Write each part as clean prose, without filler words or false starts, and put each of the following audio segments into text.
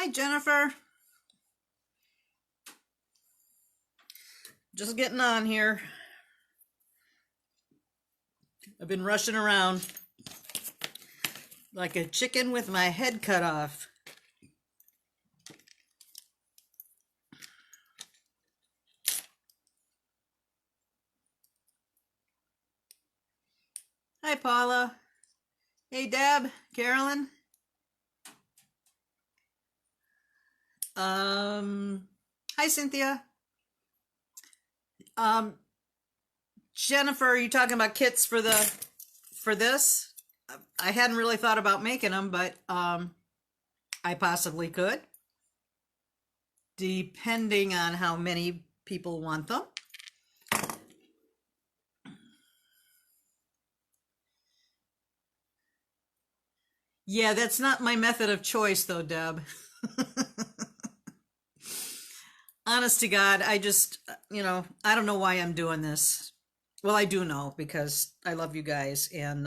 Hi, Jennifer. Just getting on here. I've been rushing around like a chicken with my head cut off. Hi, Paula. Hey, Deb, Carolyn. Hi, Cynthia. Jennifer, are you talking about kits for this? I hadn't really thought about making them, but I possibly could, depending on how many people want them. Yeah, that's not my method of choice, though, Deb. Honest to God, I just, I don't know why I'm doing this. Well, I do know because I love you guys and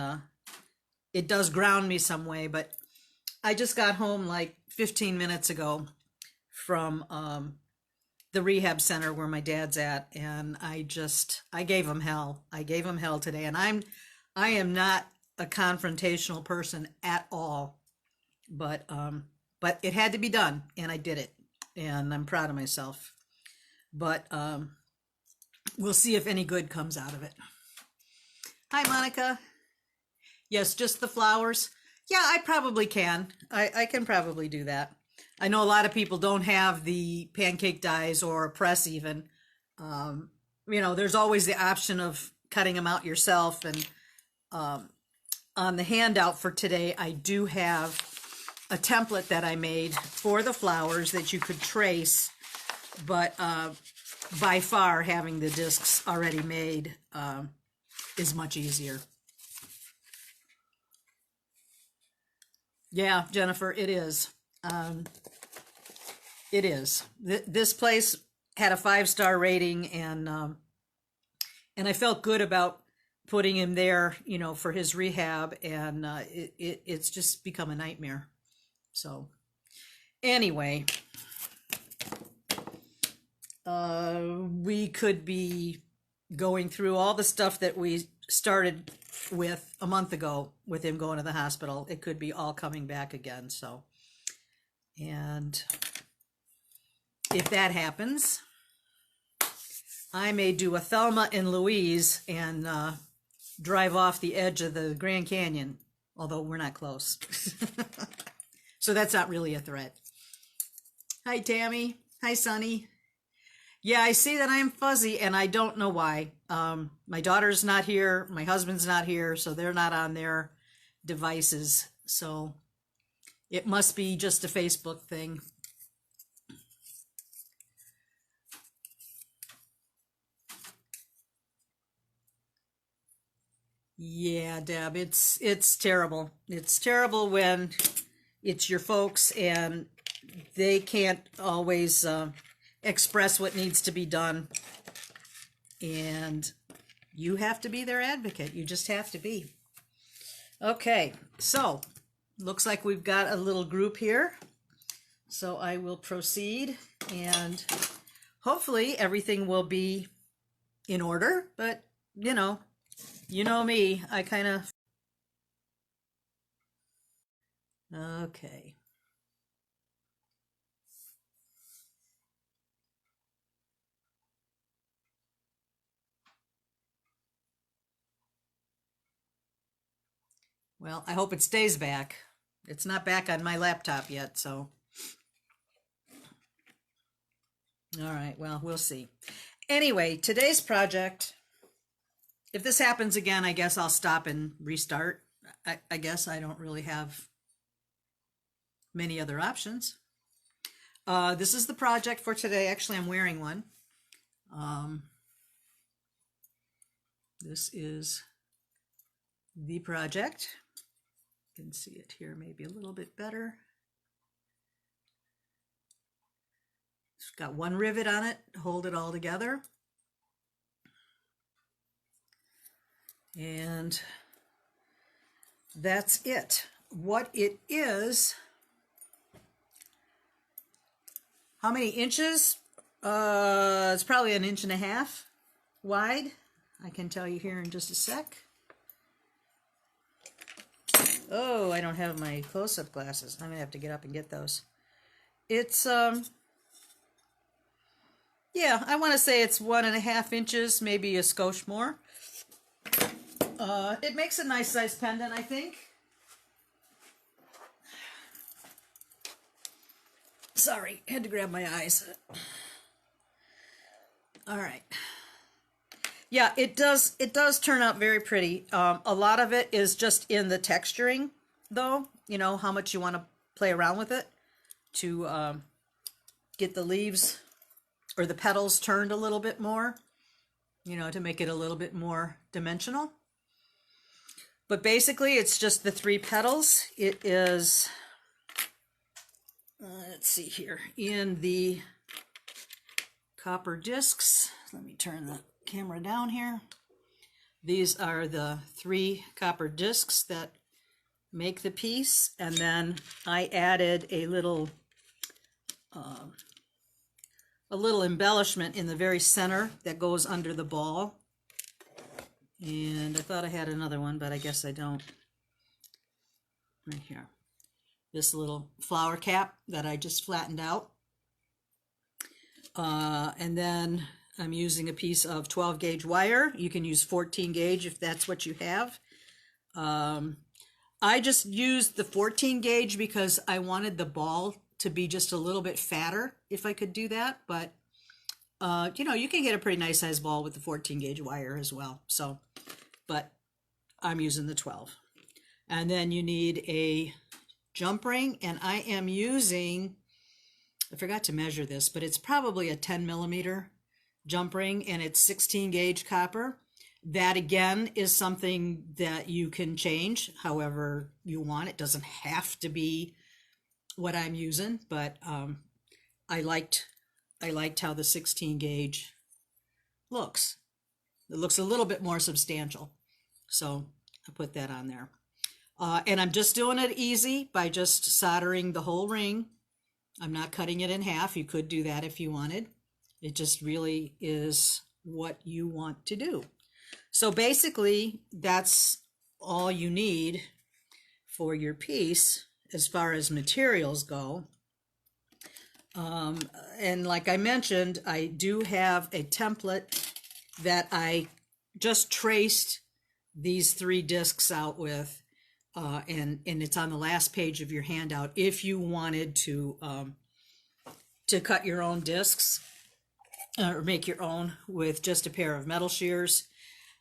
it does ground me some way, but I just got home like 15 minutes ago from the rehab center where my dad's at, and I gave him hell. I gave him hell today, and I am not a confrontational person at all, but it had to be done, and I did it, and I'm proud of myself. But we'll see if any good comes out of it. Hi, Monica. Yes, just the flowers. Yeah, I probably can. I can probably do that. I know a lot of people don't have the pancake dies or a press even. There's always the option of cutting them out yourself. And on the handout for today, I do have a template that I made for the flowers that you could trace, but by far having the discs already made is much easier. Yeah, Jennifer, it is. It is. This place had a 5-star rating, and I felt good about putting him there, for his rehab, and it's just become a nightmare. So, anyway, we could be going through all the stuff that we started with a month ago with him going to the hospital. It could be all coming back again. So, and if that happens, I may do a Thelma and Louise and drive off the edge of the Grand Canyon, although we're not close. So that's not really a threat. Hi, Tammy. Hi, Sonny. Yeah, I see that I'm fuzzy, and I don't know why. My daughter's not here. My husband's not here, so they're not on their devices. So it must be just a Facebook thing. Yeah, Deb, it's terrible. It's terrible when it's your folks and they can't always express what needs to be done, and you have to be their advocate. You just have to be. Okay, so looks like we've got a little group here, so I will proceed, and hopefully everything will be in order, but you know me, I kind of okay. Well, I hope it stays back. It's not back on my laptop yet, so. All right, well, we'll see. Anyway, today's project, if this happens again, I guess I'll stop and restart. I guess I don't really have many other options. This is the project for today. Actually, I'm wearing one. This is the project. You can see it here maybe a little bit better. It's got one rivet on it, hold it all together. And that's it. What it is How many inches? It's probably 1.5 inches wide. I can tell you here in just a sec. Oh, I don't have my close-up glasses. I'm gonna have to get up and get those. It's yeah, I want to say it's 1.5 inches, maybe a skosh more. It makes a nice size pendant, I think. Sorry, had to grab my eyes. All right. Yeah, it does turn out very pretty. A lot of it is just in the texturing, though. You know, how much you want to play around with it to get the leaves or the petals turned a little bit more, you know, to make it a little bit more dimensional. But basically, it's just the 3 petals. It is, let's see here, in the copper discs. Let me turn the camera down here. These are the 3 copper discs that make the piece, and then I added a little embellishment in the very center that goes under the ball. And I thought I had another one, but I guess I don't. Right here. This little flower cap that I just flattened out. And then I'm using a piece of 12 gauge wire. You can use 14 gauge if that's what you have. I just used the 14 gauge because I wanted the ball to be just a little bit fatter if I could do that. But, you know, you can get a pretty nice size ball with the 14 gauge wire as well. So, but I'm using the 12. And then you need a jump ring, and I am using, I forgot to measure this, but it's probably a 10 millimeter jump ring, and it's 16 gauge copper. That again is something that you can change however you want. It doesn't have to be what I'm using, but I liked how the 16 gauge looks. It looks a little bit more substantial, so I put that on there. And I'm just doing it easy by just soldering the whole ring. I'm not cutting it in half. You could do that if you wanted. It just really is what you want to do. So basically, that's all you need for your piece as far as materials go. And like I mentioned, I do have a template that I just traced these 3 discs out with, and it's on the last page of your handout if you wanted to cut your own discs or make your own with just a pair of metal shears.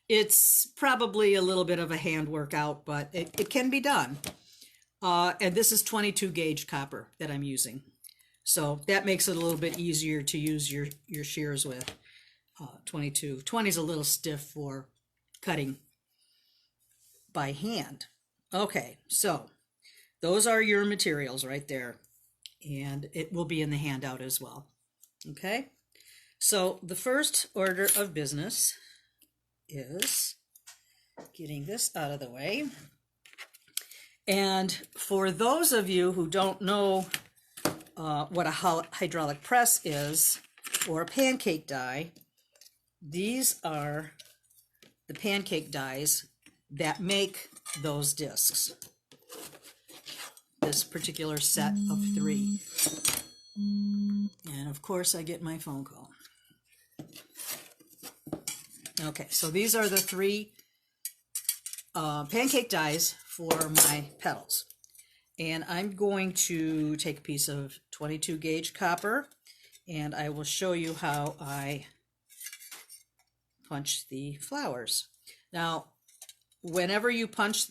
It's probably a little bit of a hand workout, but it can be done. And this is 22 gauge copper that I'm using. So that makes it a little bit easier to use your shears with. 22. 20 is a little stiff for cutting by hand. Okay, so those are your materials right there. And it will be in the handout as well. Okay, so the first order of business is getting this out of the way. And for those of you who don't know what a hydraulic press is, or a pancake die, these are the pancake dies that make those discs. This particular set of 3. And of course I get my phone call. Okay, so these are the 3 pancake dies for my petals. And I'm going to take a piece of 22 gauge copper, and I will show you how I punch the flowers. Now, whenever you punch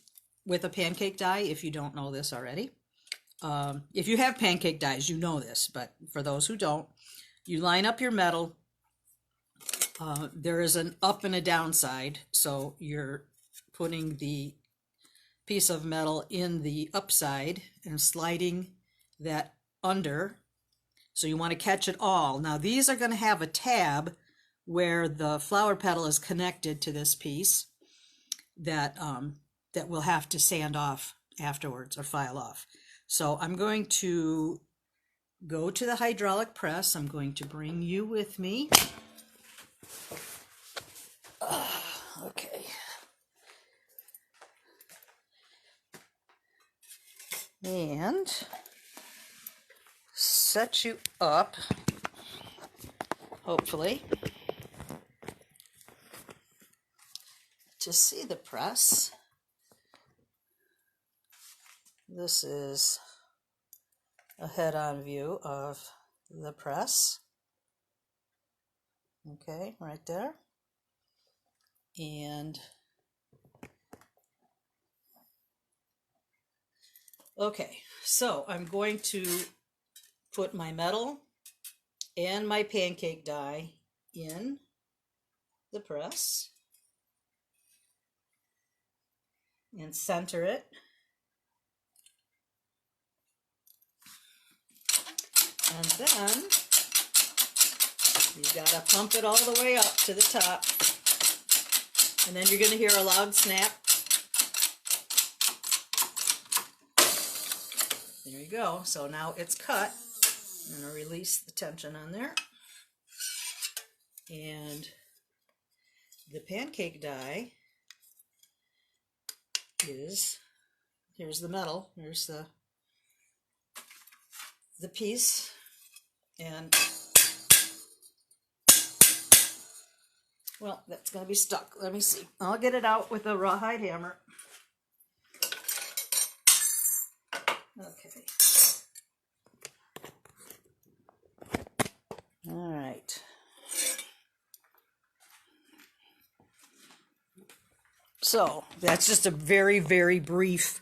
with a pancake die, if you don't know this already, if you have pancake dies, you know this, but for those who don't, you line up your metal. There is an up and a down side, so you're putting the piece of metal in the upside and sliding that under. So you want to catch it all. Now these are going to have a tab where the flower petal is connected to this piece that that we'll have to sand off afterwards or file off. So I'm going to go to the hydraulic press. I'm going to bring you with me. Okay. And set you up, hopefully, to see the press. This is a head-on view of the press. Okay, right there. And okay, so I'm going to put my metal and my pancake die in the press and center it. And then you've got to pump it all the way up to the top. And then you're going to hear a loud snap. There you go. So now it's cut. I'm going to release the tension on there. And the pancake die is, here's the metal, here's the piece, and well, that's going to be stuck. Let me see. I'll get it out with a rawhide hammer. Okay. All right. So that's just a very, very brief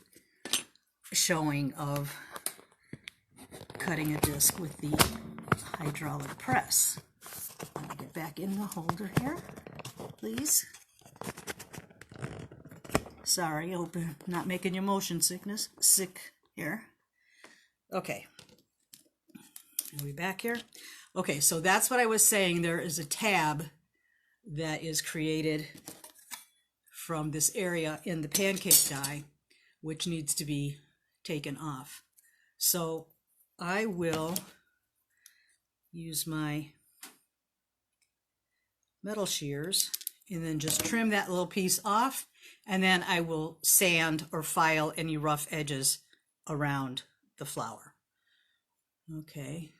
showing of cutting a disc with the hydraulic press. Let me get back in the holder here, please. Sorry, I hope I'm not making you motion sick here. Okay. Are we back here? Okay, so that's what I was saying. There is a tab that is created from this area in the pancake die, which needs to be taken off. So I will use my metal shears and then just trim that little piece off, and then I will sand or file any rough edges around the flour. Okay.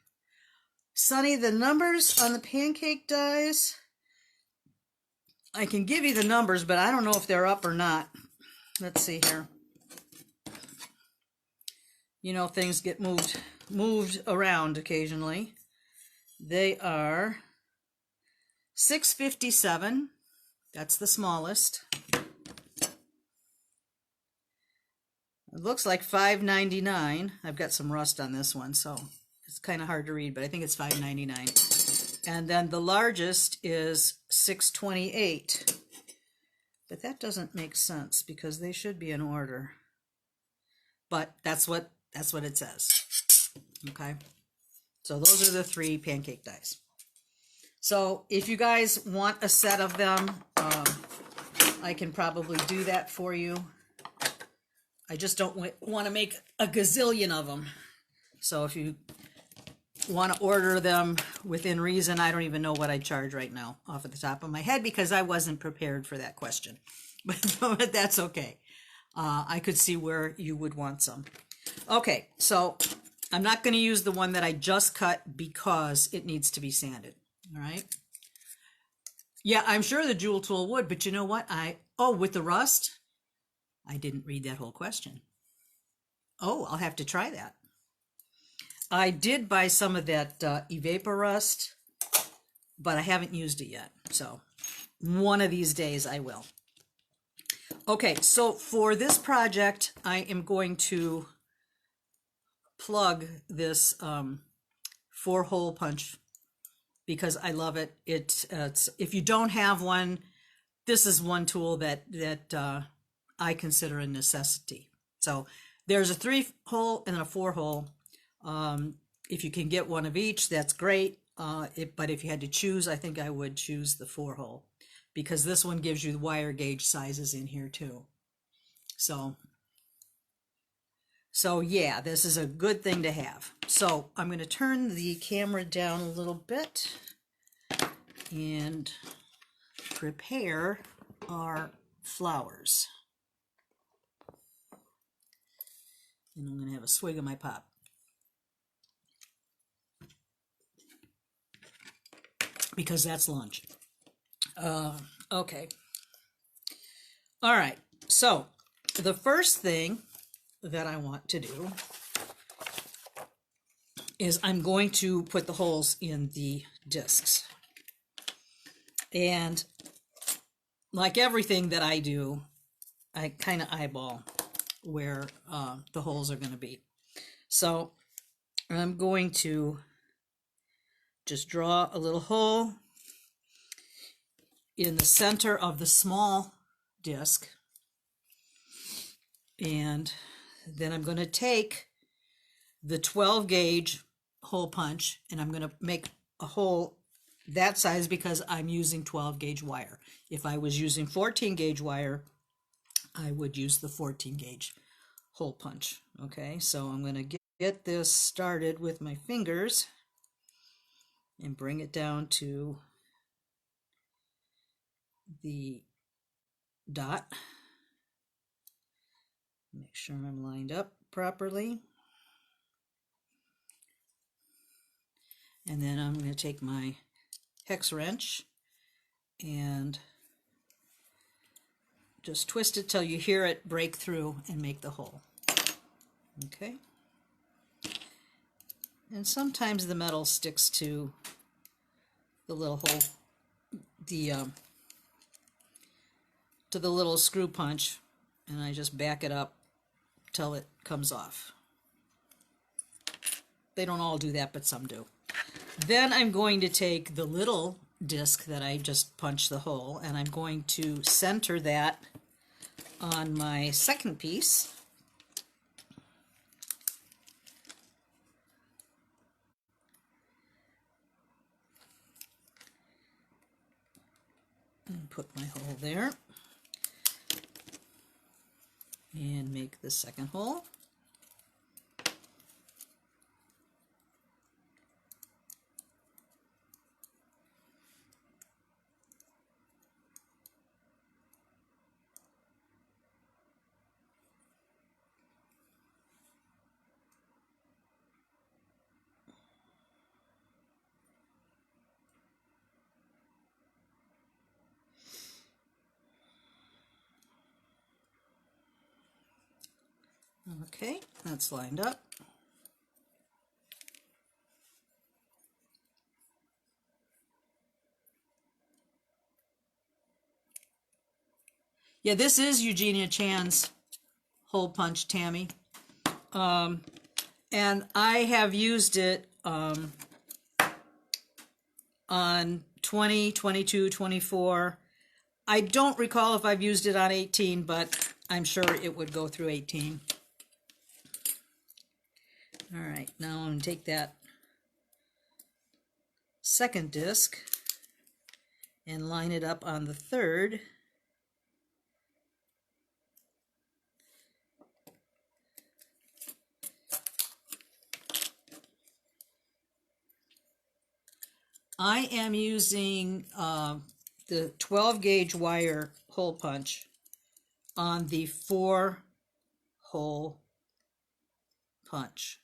Sonny, the numbers on the pancake dies, I can give you the numbers, but I don't know if they're up or not. Let's see here. You know, things get moved around occasionally. They are 657. That's the smallest. It looks like 599. I've got some rust on this one, so it's kind of hard to read, but I think it's 599. And then the largest is 628. But that doesn't make sense because they should be in order. But that's what it says. Okay. So those are the 3 pancake dies. So if you guys want a set of them, I can probably do that for you. I just don't want to make a gazillion of them. So if you want to order them within reason, I don't even know what I charge right now off of the top of my head because I wasn't prepared for that question. But that's okay. I could see where you would want some. Okay, so I'm not going to use the one that I just cut because it needs to be sanded. All right. Yeah, I'm sure the jewel tool would, but you know what? With the rust, I didn't read that whole question. Oh, I'll have to try that. I did buy some of that Evapor Rust, but I haven't used it yet. So one of these days I will. Okay, so for this project, I am going to plug this 4-hole punch because I love it. It's if you don't have one, this is one tool that I consider a necessity. So there's a 3-hole and a 4-hole. If you can get one of each, that's great. But if you had to choose, I think I would choose the 4-hole because this one gives you the wire gauge sizes in here too. So So yeah, this is a good thing to have. So I'm going to turn the camera down a little bit and prepare our flowers. And I'm going to have a swig of my pop. Because that's lunch. Okay. All right. So the first thing that I want to do is I'm going to put the holes in the discs. And like everything that I do, I kind of eyeball where the holes are going to be. So I'm going to just draw a little hole in the center of the small disc. And then I'm going to take the 12 gauge hole punch and I'm going to make a hole that size because I'm using 12 gauge wire. If I was using 14 gauge wire, I would use the 14 gauge hole punch. Okay, so I'm going to get this started with my fingers and bring it down to the dot. Make sure I'm lined up properly. And then I'm going to take my hex wrench and just twist it till you hear it break through and make the hole. Okay. And sometimes the metal sticks to the little hole, to the little screw punch, and I just back it up till it comes off. They don't all do that, but some do. Then I'm going to take the little disc that I just punched the hole, and I'm going to center that on my second piece. And put my hole there. And make the second hole. Okay, that's lined up. Yeah, this is Eugenia Chan's hole punch, Tammy. And I have used it on 20, 22, 24. I don't recall if I've used it on 18, but I'm sure it would go through 18. All right, now I'm going to take that second disc and line it up on the third. I am using the 12 gauge wire hole punch on the 4 hole punch.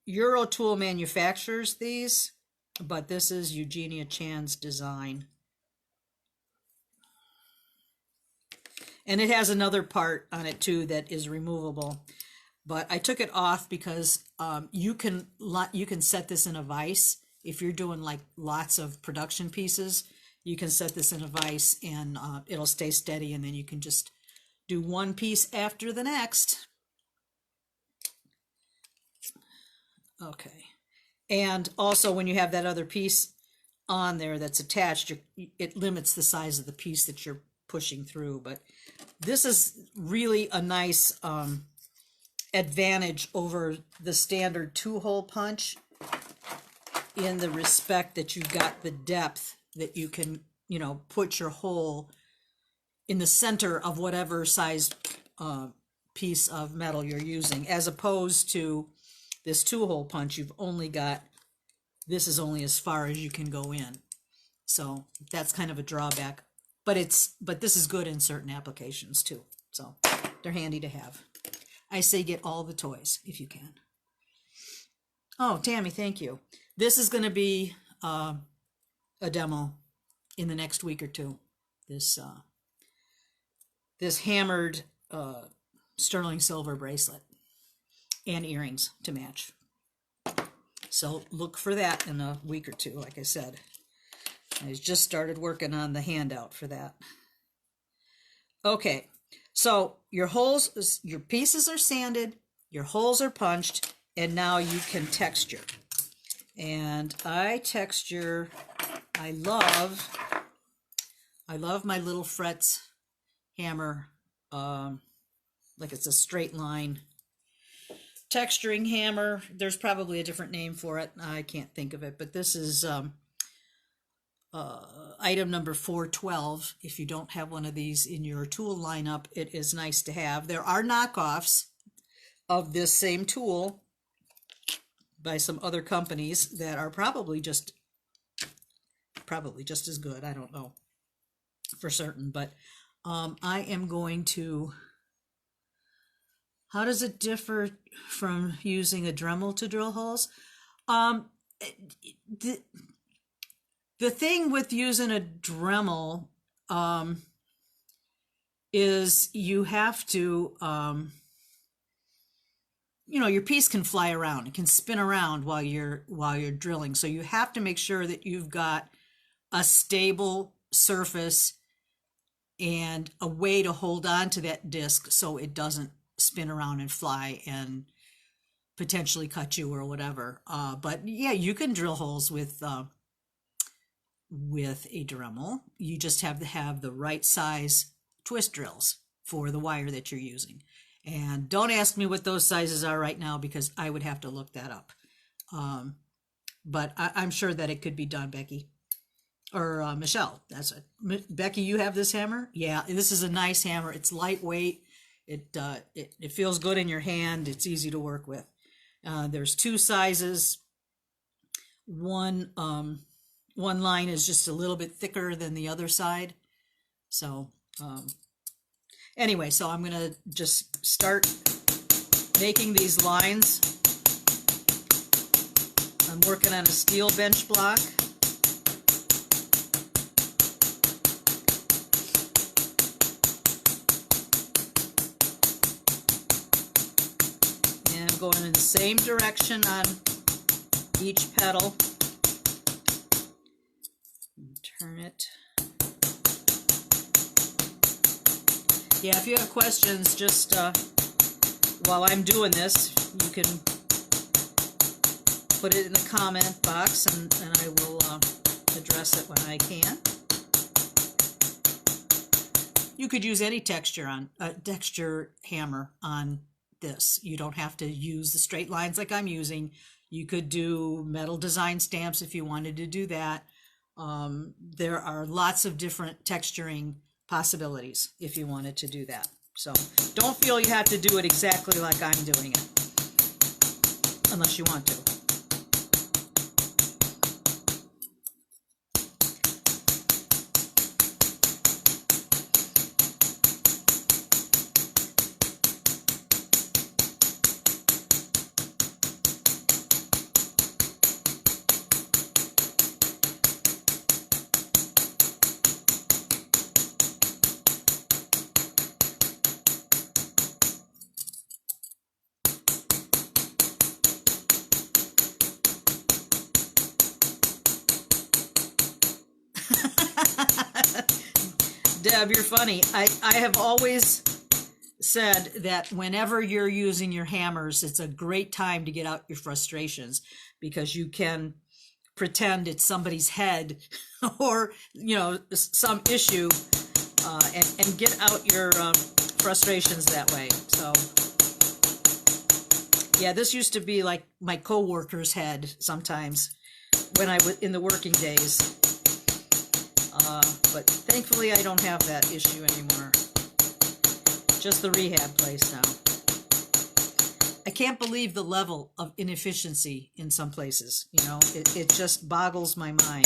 Eurotool manufactures these, but this is Eugenia Chan's design. And it has another part on it too that is removable. But I took it off because you can set this in a vise. If you're doing like lots of production pieces, you can set this in a vise and it'll stay steady, and then you can just do one piece after the next. Okay. And also when you have that other piece on there that's attached, it limits the size of the piece that you're pushing through. But this is really a nice advantage over the standard 2-hole punch in the respect that you've got the depth that you can, put your hole in the center of whatever size piece of metal you're using, as opposed to this 2-hole punch. You've only got, this is only as far as you can go in. So that's kind of a drawback, but this is good in certain applications too. So they're handy to have. I say get all the toys if you can. Oh, Tammy, thank you. This is going to be a demo in the next week or two. This hammered sterling silver bracelet and earrings to match. So look for that in a week or two, like I said. I just started working on the handout for that. Okay, so your holes, your pieces are sanded, your holes are punched, and now you can texture. And I love my little frets hammer, like it's a straight line texturing hammer. There's probably a different name for it. I can't think of it, but this is item number 412. If you don't have one of these in your tool lineup, it is nice to have. There are knockoffs of this same tool by some other companies that are probably just as good. I don't know for certain, but I am going to, how does it differ from using a Dremel to drill holes? The thing with using a Dremel is you have to, your piece can fly around. It can spin around while you're drilling. So you have to make sure that you've got a stable surface and a way to hold on to that disc so it doesn't spin around and fly and potentially cut you or whatever. But yeah, you can drill holes with a Dremel. You just have to have the right size twist drills for the wire that you're using. And don't ask me what those sizes are right now because I would have to look that up. But I'm sure that it could be done, Becky. Or Michelle, that's it. Becky, you have this hammer? Yeah, this is a nice hammer. It's lightweight. It feels good in your hand. It's easy to work with. There's two sizes. One line is just a little bit thicker than the other side. So anyway, so I'm gonna just start making these lines. I'm working on a steel bench block. And I'm going in the same direction on each pedal. Turn it. Yeah, if you have questions, just while I'm doing this, you can put it in the comment box, and I will address it when I can. You could use any texture hammer on this. You don't have to use the straight lines like I'm using. You could do metal design stamps if you wanted to do that. There are lots of different texturing possibilities if you wanted to do that. So don't feel you have to do it exactly like I'm doing it, unless you want to. Deb, you're funny. I have always said that whenever you're using your hammers, it's a great time to get out your frustrations, because you can pretend it's somebody's head or, some issue, and get out your frustrations that way. So, yeah, this used to be like my coworker's head sometimes when I was in the working days. But thankfully I don't have that issue anymore. Just the rehab place now. can't believe the level of inefficiency in some places. You know, it just boggles my mind.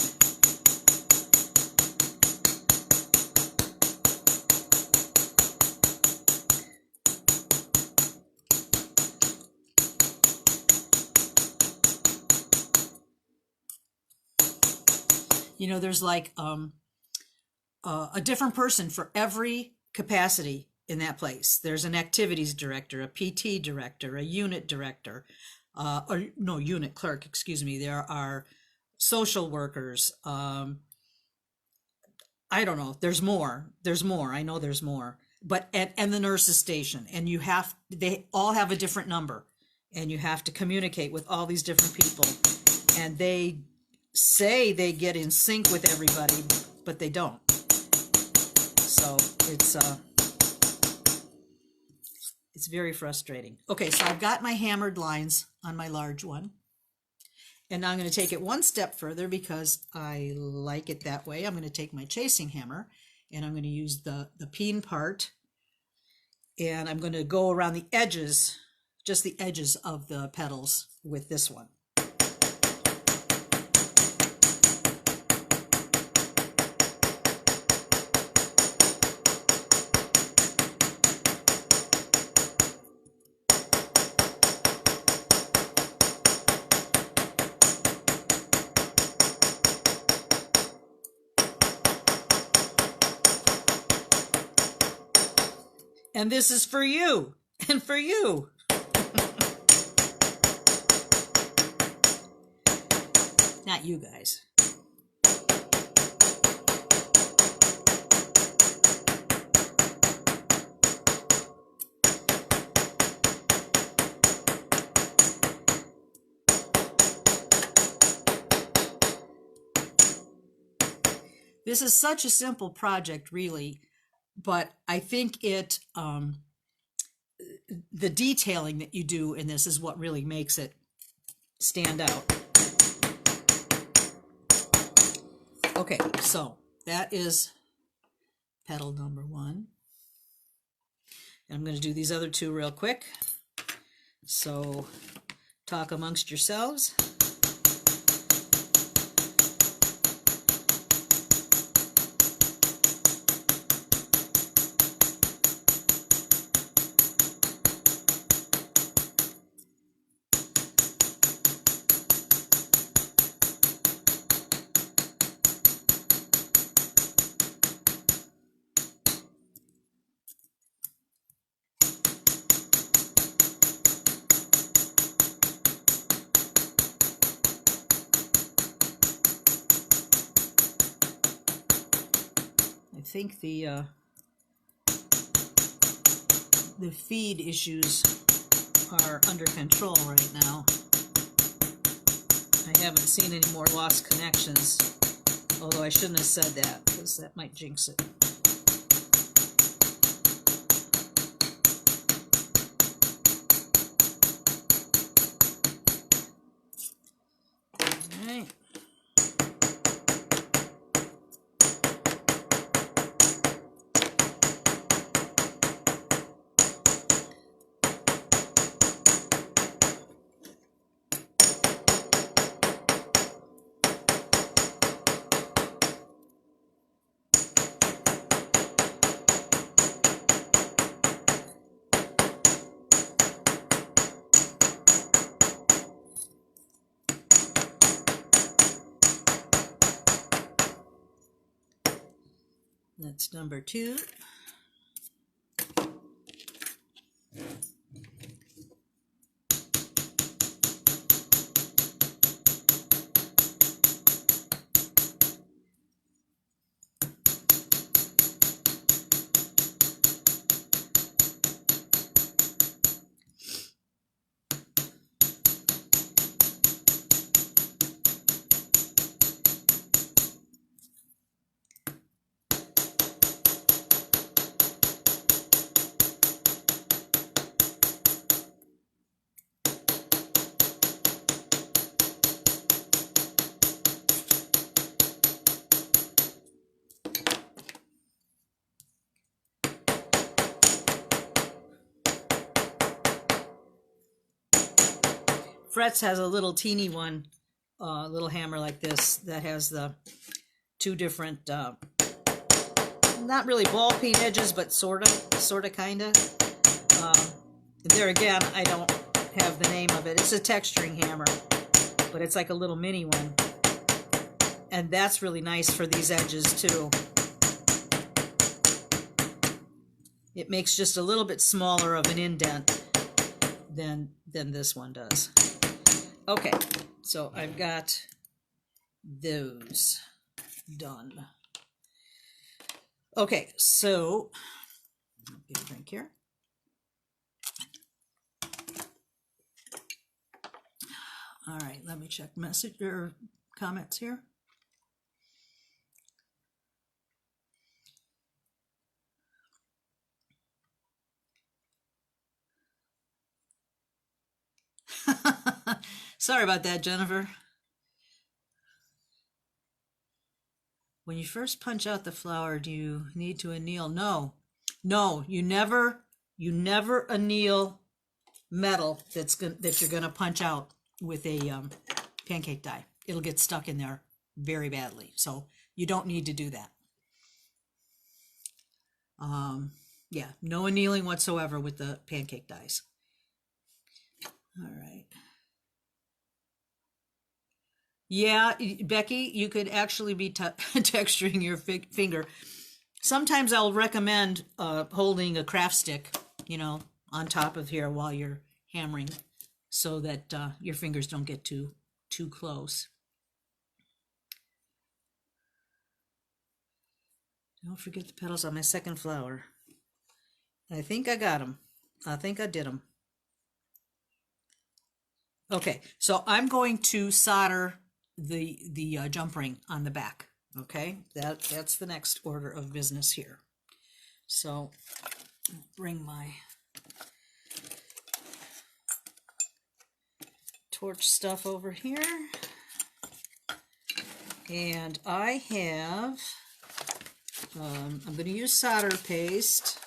You know, there's like a different person for every capacity in that place. There's an activities director, a PT director, a unit director, or no, unit clerk, excuse me. There are social workers. I don't know. There's more. There's more. I know there's more. But and the nurses station, and they all have a different number, and you have to communicate with all these different people, and they say they get in sync with everybody, but they don't. So it's very frustrating. Okay, so I've got my hammered lines on my large one, and now I'm going to take it one step further because I like it that way. I'm going to take my chasing hammer, and I'm going to use the peen part, and I'm going to go around the edges, just the edges of the petals with this one. And this is for you and for you. Not you guys. This is such a simple project, really. But I think the detailing that you do in this is what really makes it stand out. Okay, so that is petal number 1. And I'm going to do these other 2 real quick. So talk amongst yourselves. I think the feed issues are under control right now. I haven't seen any more lost connections, although I shouldn't have said that because that might jinx it. All right. That's number 2. Fretz has a little teeny one, little hammer like this that has the two different, not really ball peen edges, but sort of, kind of. There again, I don't have the name of it. It's a texturing hammer, but it's like a little mini one. And that's really nice for these edges too. It makes just a little bit smaller of an indent than this one does. Okay, so I've got those done. Okay, so get a drink here. All right, let me check message or comments here. Sorry about that, Jennifer. When you first punch out the flower, do you need to anneal? No, you never anneal metal that you're gonna punch out with a pancake die. It'll get stuck in there very badly, so you don't need to do that. Yeah, no annealing whatsoever with the pancake dies. All right. Yeah, Becky, you could actually be texturing your finger. Sometimes I'll recommend holding a craft stick, on top of here while you're hammering, so that your fingers don't get too close. Don't forget the petals on my second flower. I think I got them. I think I did them. Okay, so I'm going to solder the jump ring on the back. Okay, that's the next order of business here. So bring my torch stuff over here, and I have I'm going to use solder paste.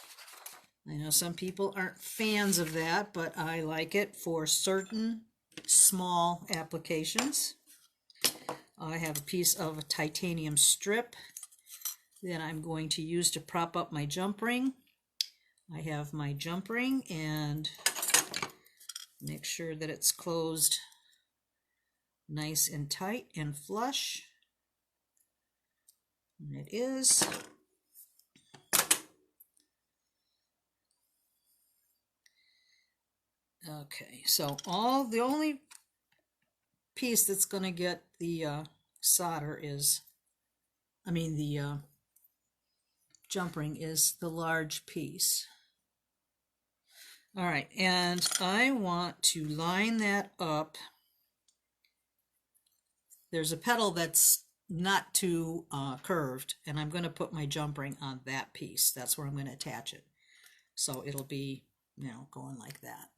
I know some people aren't fans of that, but I like it for certain small applications. I have a piece of a titanium strip that I'm going to use to prop up my jump ring. I have my jump ring, and make sure that it's closed nice and tight and flush. And it is. Okay, so the only piece that's going to get the solder is, the jump ring is the large piece. All right, and I want to line that up. There's a petal that's not too curved, and I'm going to put my jump ring on that piece. That's where I'm going to attach it. So it'll be, going like that.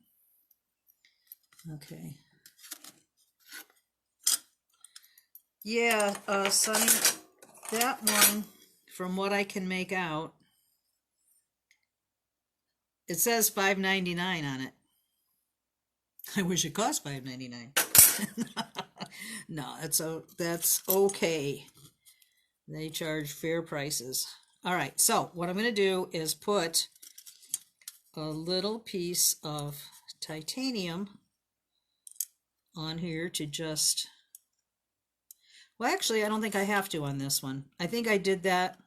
Okay. Yeah, Sonny, that one, from what I can make out, it says $5.99 on it. I wish it cost $5.99. No, that's okay. They charge fair prices. All right, so what I'm going to do is put a little piece of titanium on here to just... Well, actually, I don't think I have to on this one. I think I did that.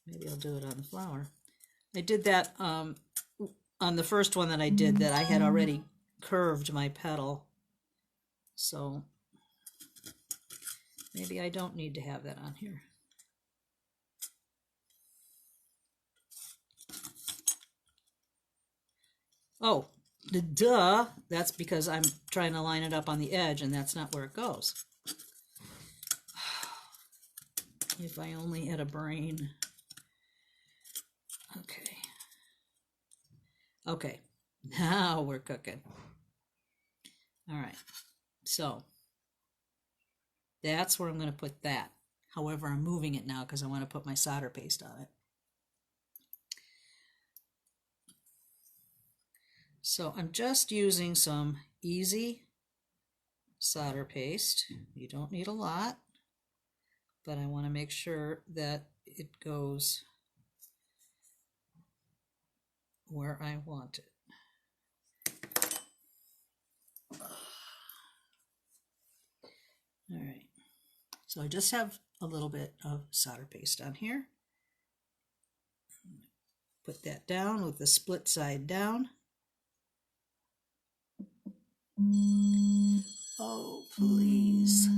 Maybe I'll do it on the flower. I did that on the first one that I did, that I had already curved my petal. So maybe I don't need to have that on here. Oh, duh, that's because I'm trying to line it up on the edge, and that's not where it goes. If I only had a brain. Okay. Okay, now we're cooking. All right, so that's where I'm going to put that. However, I'm moving it now because I want to put my solder paste on it. So I'm just using some easy solder paste. You don't need a lot, but I want to make sure that it goes where I want it. All right, so I just have a little bit of solder paste on here. Put that down with the split side down. Oh, please.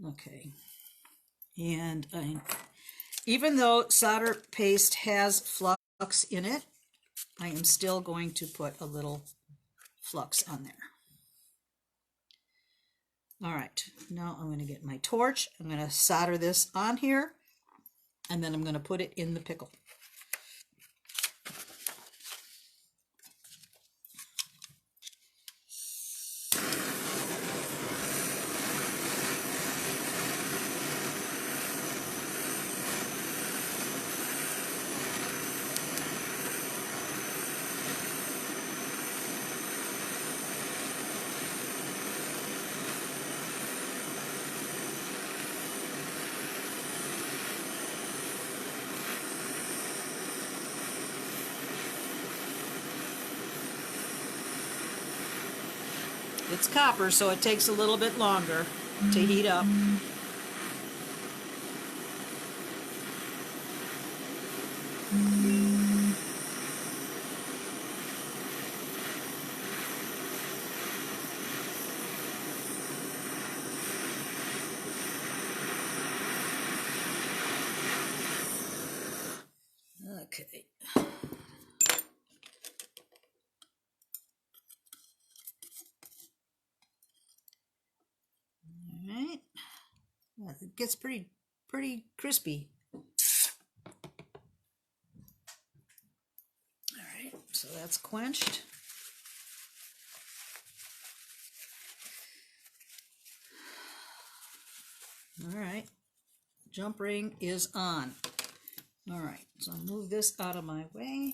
Okay. And even though solder paste has flux in it, I am still going to put a little flux on there. All right, now I'm going to get my torch. I'm going to solder this on here, and then I'm going to put it in the pickle. It's copper, so it takes a little bit longer to heat up. Okay. All right. It gets pretty crispy. All right, so that's quenched. All right, jump ring is on. All right, so I'll move this out of my way.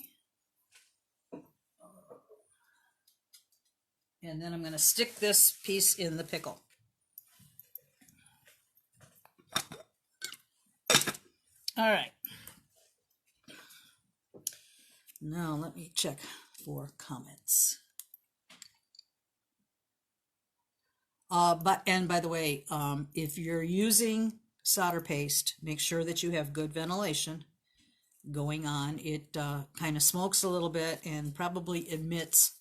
And then I'm going to stick this piece in the pickle. All right. Now let me check for comments. And by the way, if you're using solder paste, make sure that you have good ventilation going on. It kind of smokes a little bit and probably emits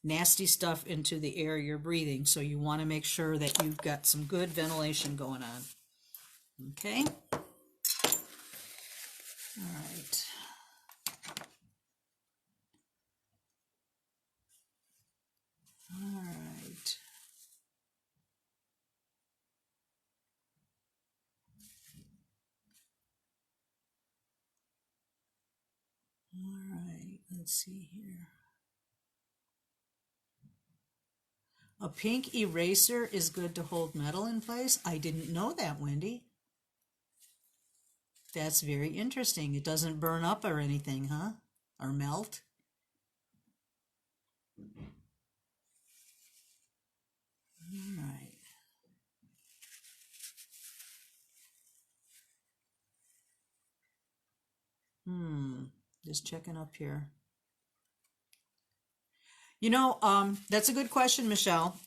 nasty stuff into the air you're breathing. So you want to make sure that you've got some good ventilation going on. Okay. All right. All right. All right, let's see here. A pink eraser is good to hold metal in place. I didn't know that, Wendy. That's very interesting. It doesn't burn up or anything, huh? Or melt? All right. Just checking up here. You know, that's a good question, Michelle.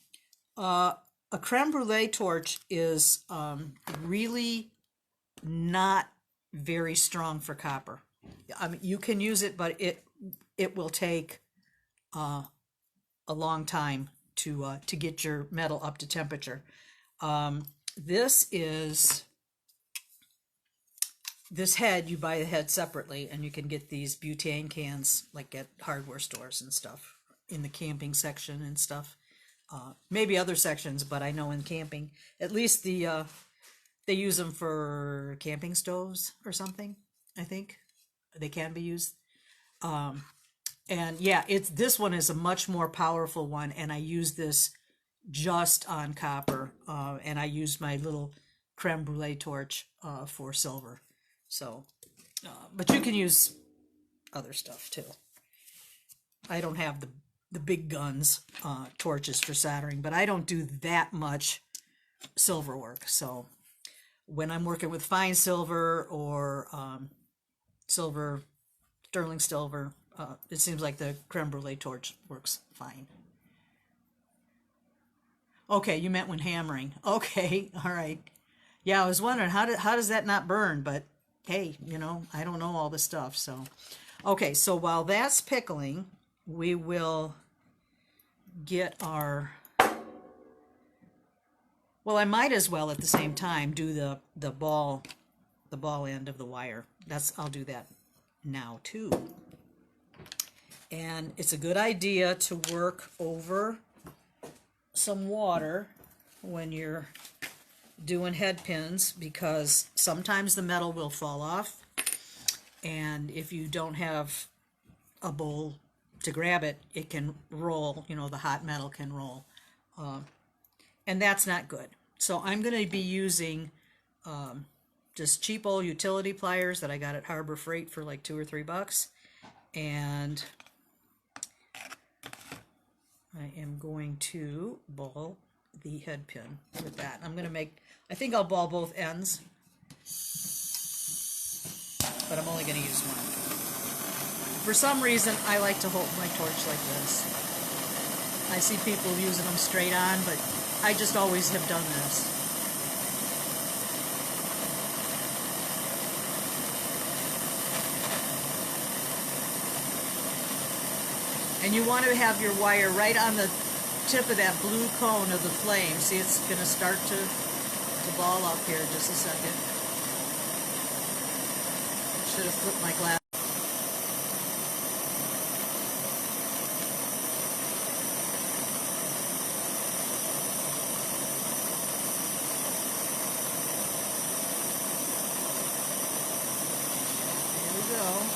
A creme brulee torch is really not very strong for copper. I mean, you can use it, but it will take a long time to get your metal up to temperature. This head, you buy the head separately, and you can get these butane cans like at hardware stores and stuff in the camping section and stuff. Maybe other sections, but I know in camping, at least they use them for camping stoves or something. I think they can be used. And yeah, this one is a much more powerful one, and I use this just on copper, and I used my little creme brulee torch for silver. So, but you can use other stuff too. I don't have the big guns torches for soldering, but I don't do that much silver work. So when I'm working with fine silver or silver, sterling silver, it seems like the creme brulee torch works fine. Okay, you meant when hammering. Okay, all right. Yeah, I was wondering how does that not burn? But hey, you know, I don't know all this stuff. So, okay, so while that's pickling, we will get our. Well, I might as well at the same time do the ball end of the wire. I'll do that now too. And it's a good idea to work over some water when you're doing head pins, because sometimes the metal will fall off, and if you don't have a bowl to grab it, it can roll, you know, the hot metal can roll, and that's not good. So I'm going to be using just cheap old utility pliers that I got at Harbor Freight for like $2 or $3, and I am going to ball the head pin with that. I'm going to make, I think I'll ball both ends, but I'm only going to use one. For some reason, I like to hold my torch like this. I see people using them straight on, but I just always have done this. And you want to have your wire right on the tip of that blue cone of the flame. See, it's going to start to ball up here. Just a second. Should have flipped my glass. Here we go.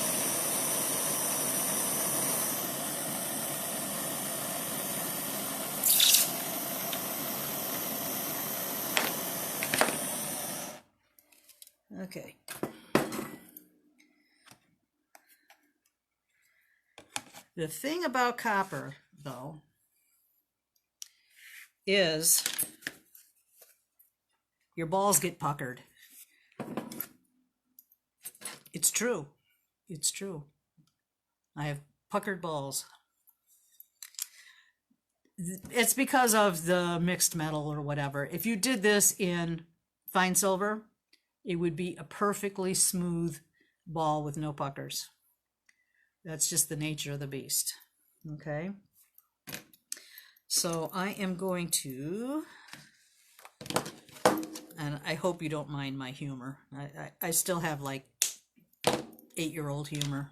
Okay. The thing about copper, though, is your balls get puckered. It's true. It's true. I have puckered balls. It's because of the mixed metal or whatever. If you did this in fine silver, it would be a perfectly smooth ball with no puckers. That's just the nature of the beast. Okay. So I am going to, and I hope you don't mind my humor. I still have like 8-year-old humor.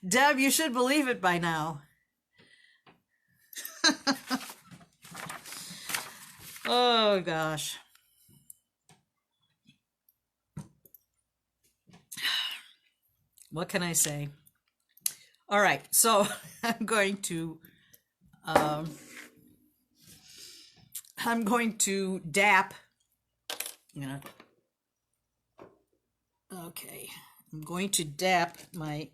Deb, you should believe it by now. Oh, gosh. What can I say? All right, so I'm going to dap. Okay, I'm going to dap my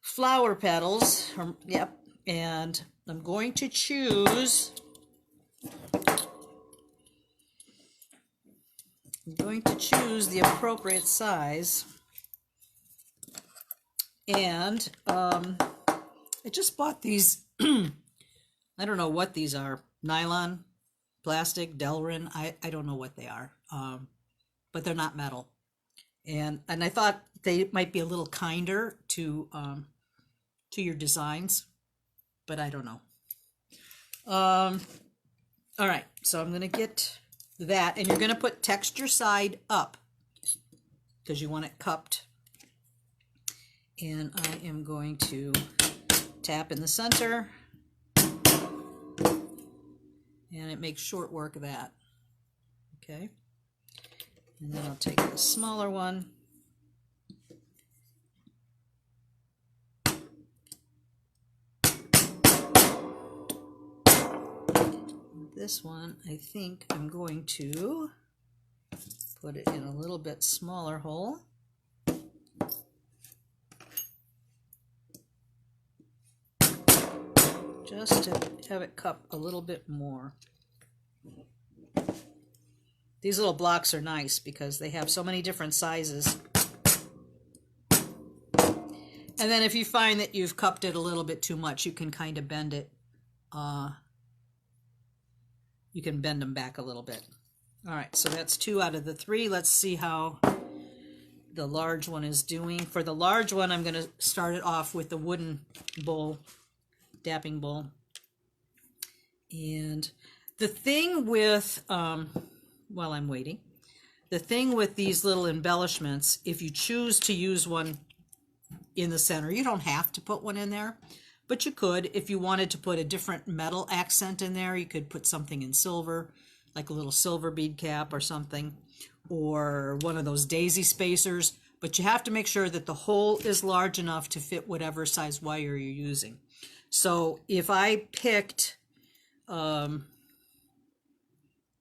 flower petals. Yep, and I'm going to choose. I'm going to choose the appropriate size. And I just bought these, I don't know what these are, nylon, plastic, Delrin, I don't know what they are, but they're not metal. And I thought they might be a little kinder to your designs, but I don't know. All right, so I'm going to get that, and you're going to put texture side up because you want it cupped. And I am going to tap in the center, and it makes short work of that. Okay, and then I'll take the smaller one. This one, I think I'm going to put it in a little bit smaller hole. just to have it cup a little bit more. These little blocks are nice because they have so many different sizes. And then if you find that you've cupped it a little bit too much, you can kind of bend it. You can bend them back a little bit. All right, so that's 2 out of the 3. Let's see how the large one is doing. For the large one, I'm going to start it off with the wooden bowl, dapping bowl. And the thing with, while I'm waiting, the thing with these little embellishments, if you choose to use one in the center, you don't have to put one in there, but you could. If you wanted to put a different metal accent in there, you could put something in silver, like a little silver bead cap or something, or one of those daisy spacers, but you have to make sure that the hole is large enough to fit whatever size wire you're using. So if I picked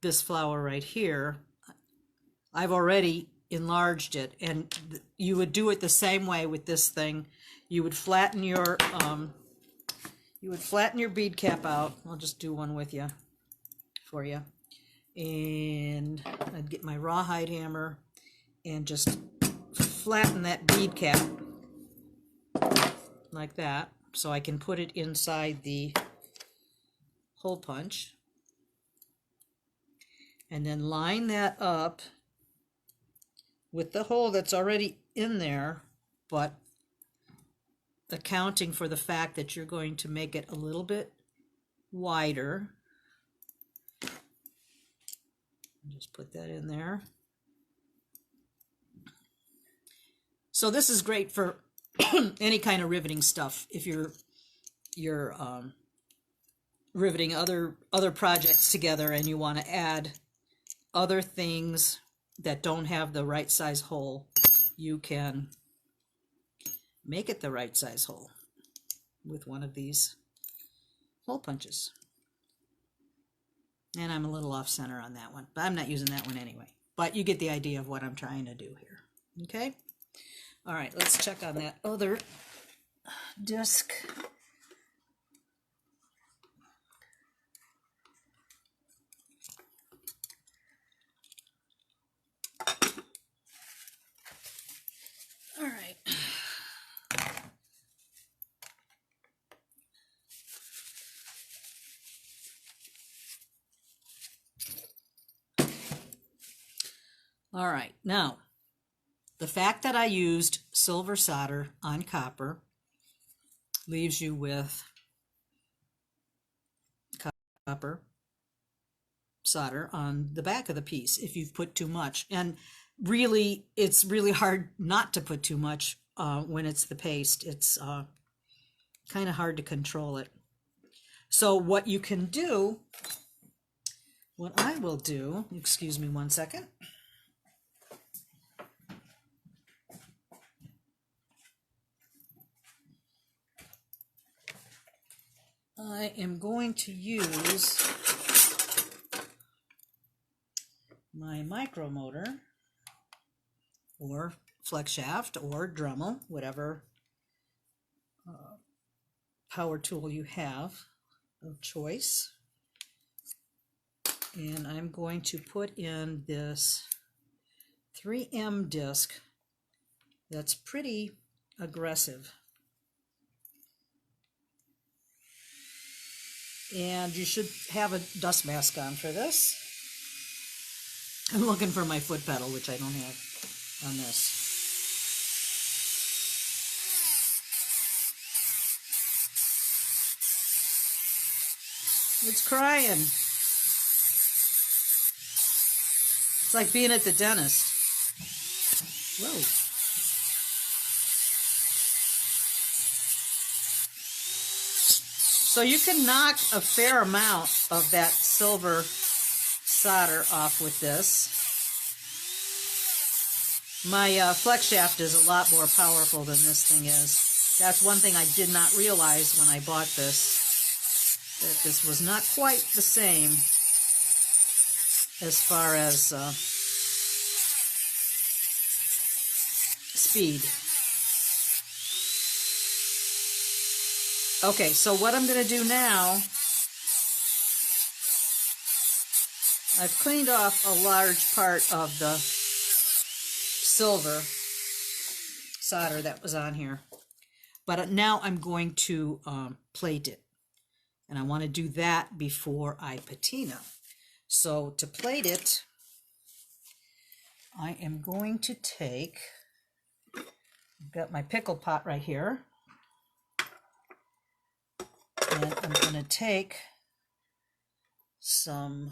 this flower right here, I've already enlarged it, and you would do it the same way with this thing. You would flatten your bead cap out. I'll just do one with you for you. And I'd get my rawhide hammer and just flatten that bead cap like that so I can put it inside the hole punch, and then line that up with the hole that's already in there, but accounting for the fact that you're going to make it a little bit wider. Just put that in there. So this is great for any kind of riveting stuff. If you're riveting other projects together and you want to add other things that don't have the right size hole, you can make it the right size hole with one of these hole punches. And I'm a little off center on that one, but I'm not using that one anyway. But you get the idea of what I'm trying to do here. Okay? All right, let's check on that other disc. All right. All right, now, the fact that I used silver solder on copper leaves you with copper solder on the back of the piece if you've put too much. And really, it's really hard not to put too much when it's the paste. It's kind of hard to control it. So what you can do, what I will do, excuse me one second. I am going to use my micromotor or flex shaft or Dremel, whatever power tool you have of choice. And I'm going to put in this 3M disc that's pretty aggressive. And you should have a dust mask on for this. I'm looking for my foot pedal, which I don't have on this. It's crying. It's like being at the dentist. Whoa. So you can knock a fair amount of that silver solder off with this. My flex shaft is a lot more powerful than this thing is. That's one thing I did not realize when I bought this, that this was not quite the same as far as speed. Okay, so what I'm going to do now, I've cleaned off a large part of the silver solder that was on here. But now I'm going to plate it. And I want to do that before I patina. So to plate it, I am going to take, I've got my pickle pot right here. And I'm going to take some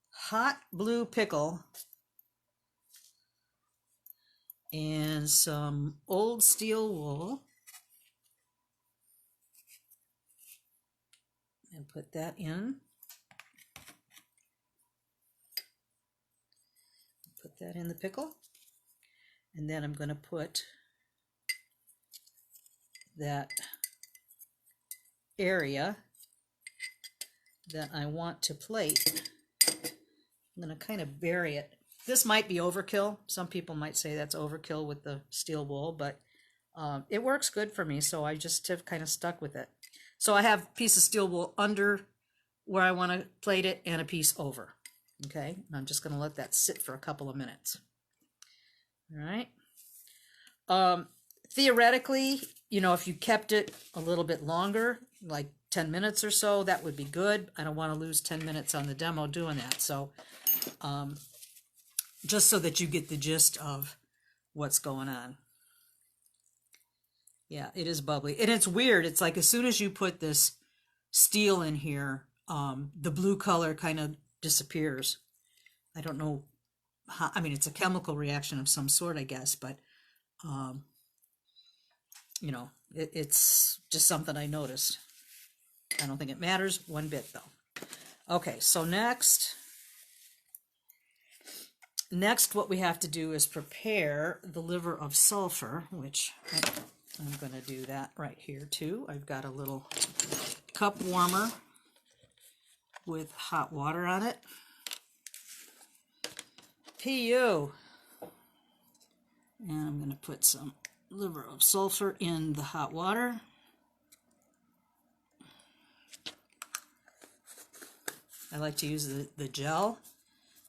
hot blue pickle and some old steel wool and put that in. Put that in the pickle. And then I'm going to put that area that I want to plate. I'm going to kind of bury it. This might be overkill. Some people might say that's overkill with the steel wool, but it works good for me, so I just have kind of stuck with it. So I have a piece of steel wool under where I want to plate it and a piece over. Okay, and I'm just going to let that sit for a couple of minutes. All right. Theoretically, you know, if you kept it a little bit longer, like 10 minutes or so, that would be good. I don't want to lose 10 minutes on the demo doing that. So just so that you get the gist of what's going on. Yeah, it is bubbly. And it's weird. It's like as soon as you put this steel in here, the blue color kind of disappears. I don't know how, I mean, it's a chemical reaction of some sort, I guess, but you know, it's just something I noticed. I don't think it matters one bit, though. Okay, so next what we have to do is prepare the liver of sulfur, which I'm going to do that right here, too. I've got a little cup warmer with hot water on it. PU. And I'm going to put some liver of sulfur in the hot water. I like to use the gel.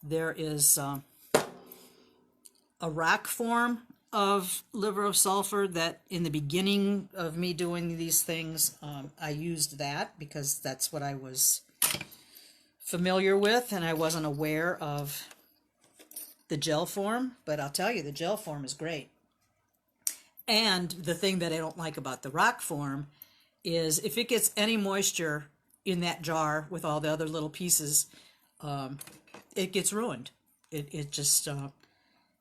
There is a rock form of liver of sulfur that in the beginning of me doing these things, I used that because that's what I was familiar with, and I wasn't aware of the gel form, but I'll tell you, the gel form is great. And the thing that I don't like about the rock form is if it gets any moisture in that jar with all the other little pieces, it gets ruined. It just,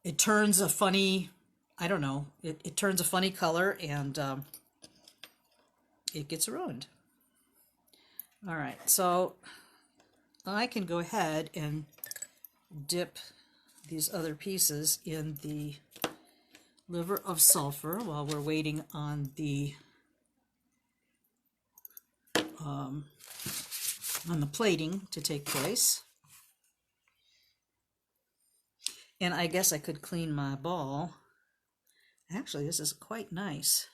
it turns a funny, I don't know, it turns a funny color and it gets ruined. All right, so I can go ahead and dip these other pieces in the liver of sulfur while we're waiting on the plating to take place. And I guess I could clean my ball. Actually, this is quite nice.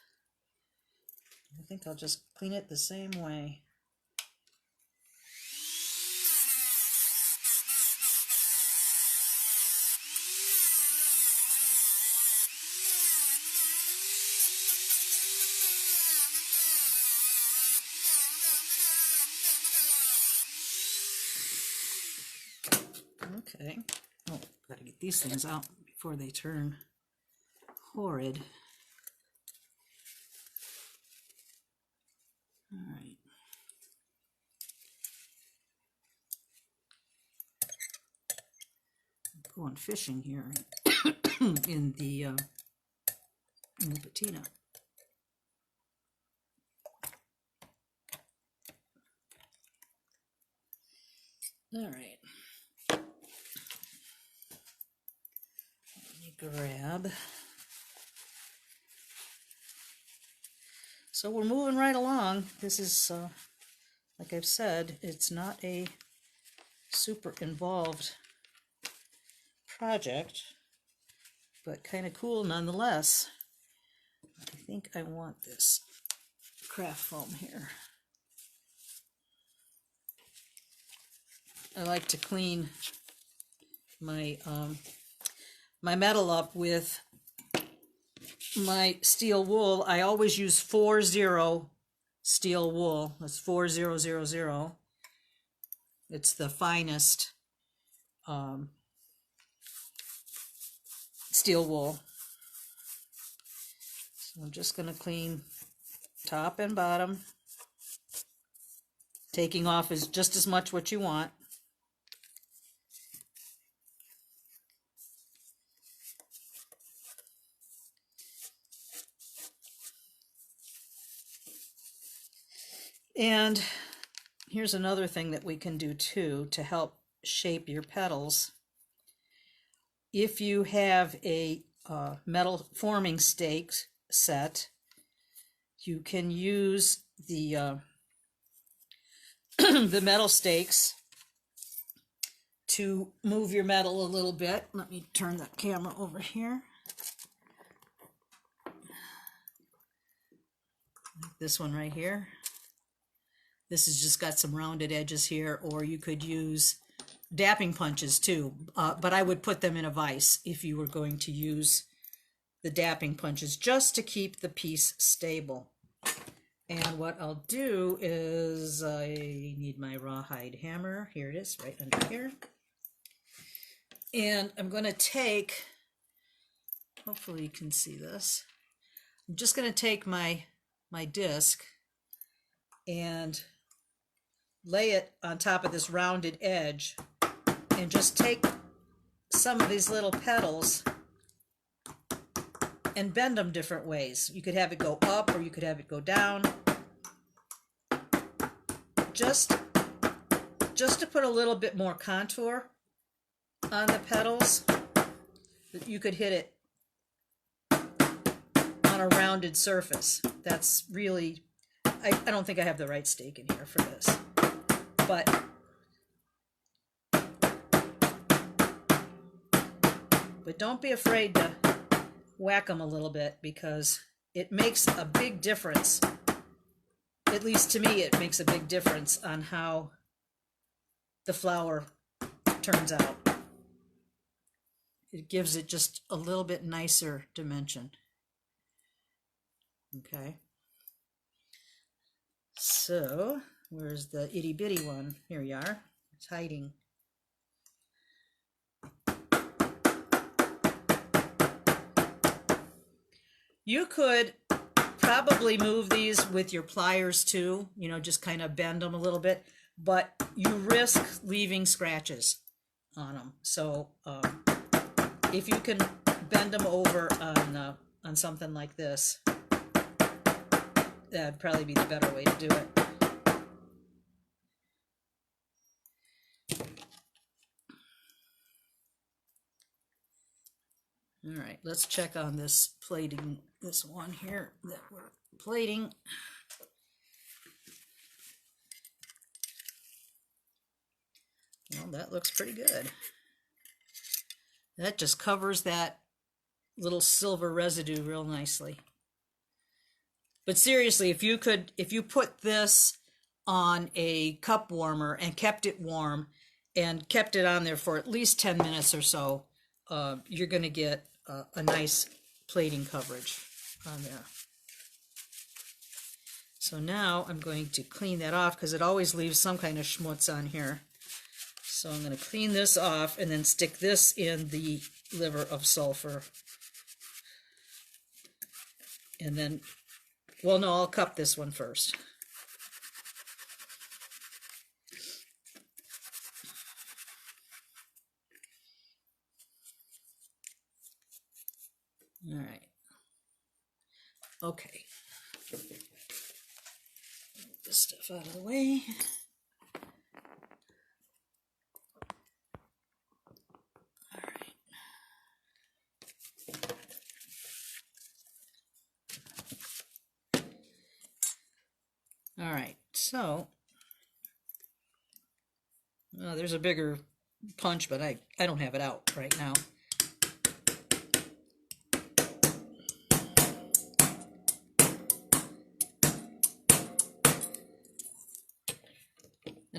I think I'll just clean it the same way. Okay. Oh, gotta get these things out before they turn horrid. All right. I'm going fishing here in the patina. All right. Let me grab. So we're moving right along. This is, like I've said, it's not a super involved project, but kind of cool nonetheless. I think I want this craft foam here. I like to clean my my metal up with my steel wool. I always use 40 steel wool. That's 4000. It's the finest steel wool. So I'm just going to clean top and bottom. Taking off is just as much what you want. And here's another thing that we can do too to help shape your petals. If you have a metal forming stake set, you can use the the metal stakes to move your metal a little bit. Let me turn the camera over here. Like this one right here. This has just got some rounded edges here, or you could use dapping punches too, but I would put them in a vise if you were going to use the dapping punches, just to keep the piece stable. And what I'll do is, I need my rawhide hammer. Here it is, right under here. And I'm going to take, hopefully you can see this, I'm just going to take my disc and lay it on top of this rounded edge and just take some of these little petals and bend them different ways. You could have it go up or you could have it go down. Just to put a little bit more contour on the petals. You could hit it on a rounded surface. That's really, I don't think I have the right stake in here for this. But don't be afraid to whack them a little bit, because it makes a big difference. At least to me, it makes a big difference on how the flower turns out. It gives it just a little bit nicer dimension. Okay. So, where's the itty bitty one? Here you are. It's hiding. You could probably move these with your pliers too, you know, just kind of bend them a little bit, but you risk leaving scratches on them. So if you can bend them over on something like this, that'd probably be the better way to do it. All right, let's check on this plating, this one here that we're plating. Well, that looks pretty good. That just covers that little silver residue real nicely. But seriously, if you put this on a cup warmer and kept it warm and kept it on there for at least 10 minutes or so, you're going to get a nice plating coverage on there. So now I'm going to clean that off, because it always leaves some kind of schmutz on here. So I'm going to clean this off and then stick this in the liver of sulfur. And then, well, no, I'll cup this one first. All right. Okay. Get this stuff out of the way. All right. All right. So, there's a bigger punch, but I don't have it out right now.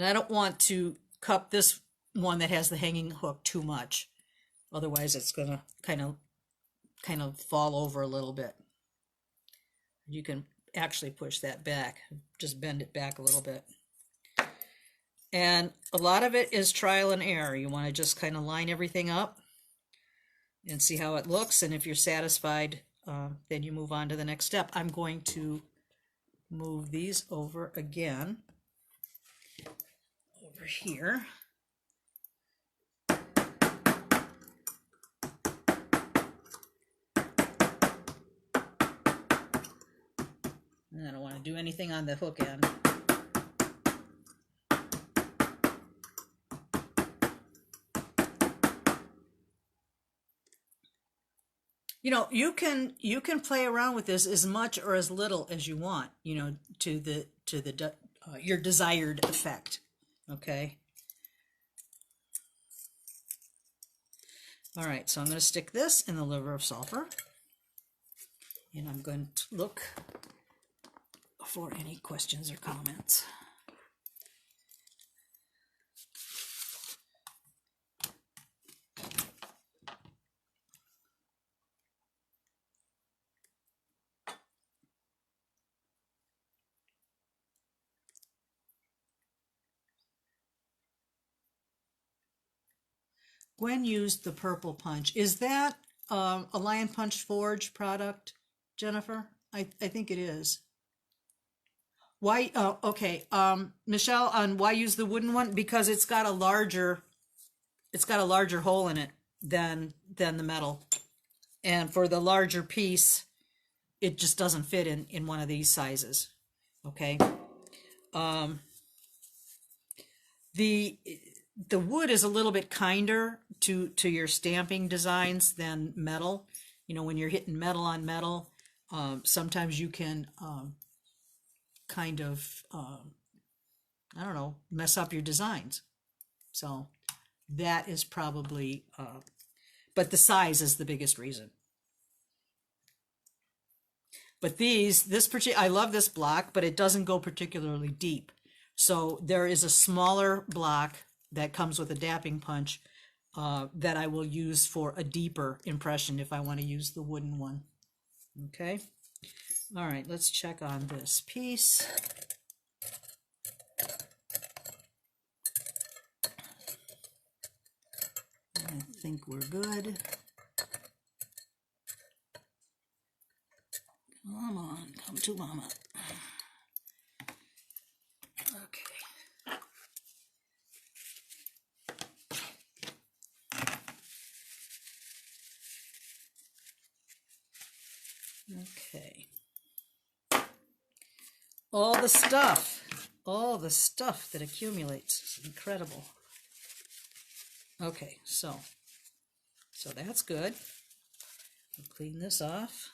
And I don't want to cup this one that has the hanging hook too much. Otherwise it's going to kind of fall over a little bit. You can actually push that back, just bend it back a little bit. And a lot of it is trial and error. You want to just kind of line everything up and see how it looks. And if you're satisfied, then you move on to the next step. I'm going to move these over again, over here. And I don't want to do anything on the hook end. You know, you can play around with this as much or as little as you want, you know, to the your desired effect. Okay. All right, so I'm going to stick this in the liver of sulfur, and I'm going to look for any questions or comments. Gwen used the purple punch. Is that a Lion Punch Forge product, Jennifer? I think it is. Why? Okay. Michelle, on why use the wooden one? Because it's got a larger hole in it than the metal, and for the larger piece, it just doesn't fit in one of these sizes. Okay. The wood is a little bit kinder to your stamping designs than metal. You know, when you're hitting metal on metal, sometimes you can kind of I don't know, mess up your designs. So that is probably but the size is the biggest reason. But I love this block, but it doesn't go particularly deep. So there is a smaller block that comes with a dapping punch that I will use for a deeper impression if I want to use the wooden one. Okay. All right, let's check on this piece. I think we're good. Come on, come to mama. Okay. Okay. All the stuff that accumulates is incredible. Okay, so that's good. We'll clean this off.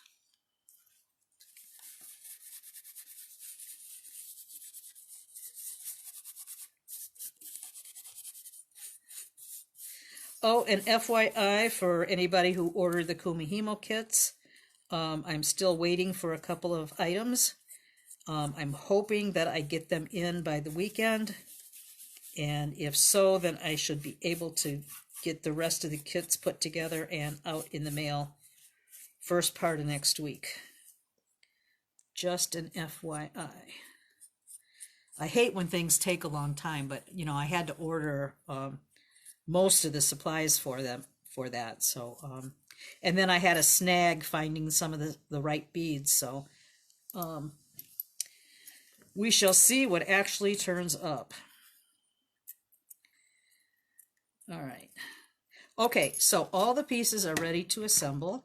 Oh, and FYI for anybody who ordered the Kumihimo kits, I'm still waiting for a couple of items. I'm hoping that I get them in by the weekend, and if so, then I should be able to get the rest of the kits put together and out in the mail first part of next week. Just an FYI. I hate when things take a long time, but you know, I had to order most of the supplies for that. So and then I had a snag finding some of the right beads, so we shall see what actually turns up. All right. Okay, so all the pieces are ready to assemble.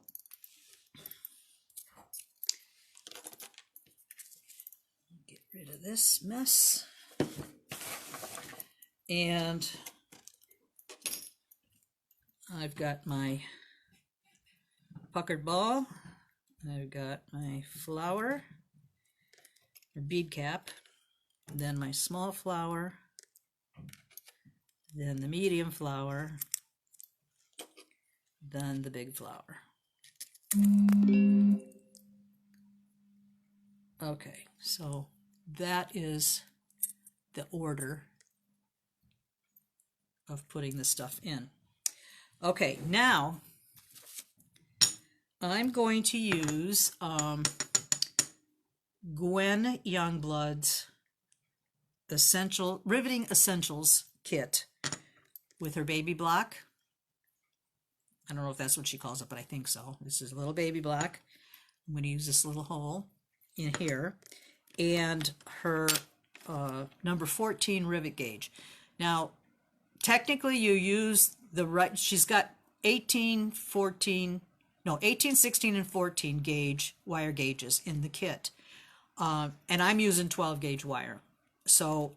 Get rid of this mess. And I've got my puckered ball. I've got my flower, or bead cap, then my small flower, then the medium flower, then the big flower. Okay, so that is the order of putting this stuff in. Okay, now I'm going to use Gwen Youngblood's Riveting Essentials kit with her baby block. I don't know if that's what she calls it, but I think so. This is a little baby block. I'm going to use this little hole in here, and her number 14 rivet gauge. Now, technically you use the right, she's got 18, 14, no, 18, 16, and 14 gauge wire gauges in the kit. And I'm using 12 gauge wire. So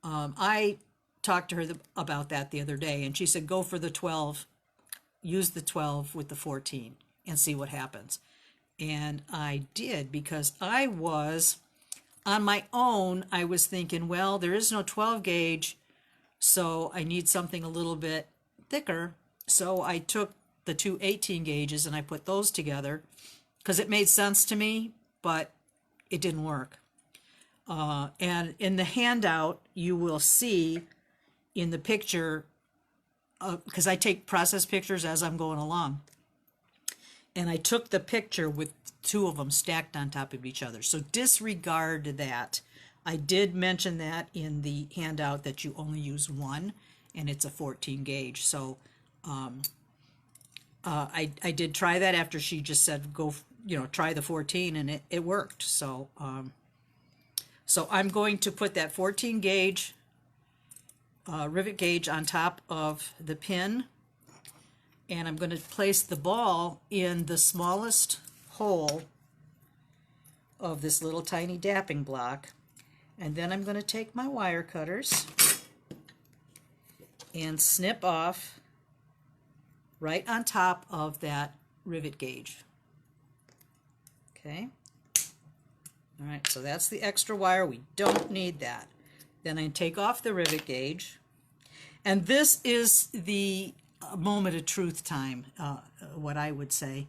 I talked to her about that the other day, and she said, go for the 12, use the 12 with the 14 and see what happens. And I did, because I was, on my own, I was thinking, well, there is no 12 gauge, so I need something a little bit thicker. So I took the two 18 gauges and I put those together because it made sense to me, but it didn't work. And in the handout, you will see in the picture, because I take process pictures as I'm going along, and I took the picture with two of them stacked on top of each other. So disregard that. I did mention that in the handout that you only use one, and it's a 14 gauge. So I did try that after she just said, go, try the 14, and it worked. So so I'm going to put that 14 gauge rivet gauge on top of the pin, and I'm going to place the ball in the smallest hole of this little tiny dapping block, and then I'm going to take my wire cutters and snip off right on top of that rivet gauge. Okay. All right, so that's the extra wire. We don't need that. Then I take off the rivet gauge, and this is the moment of truth time, what I would say.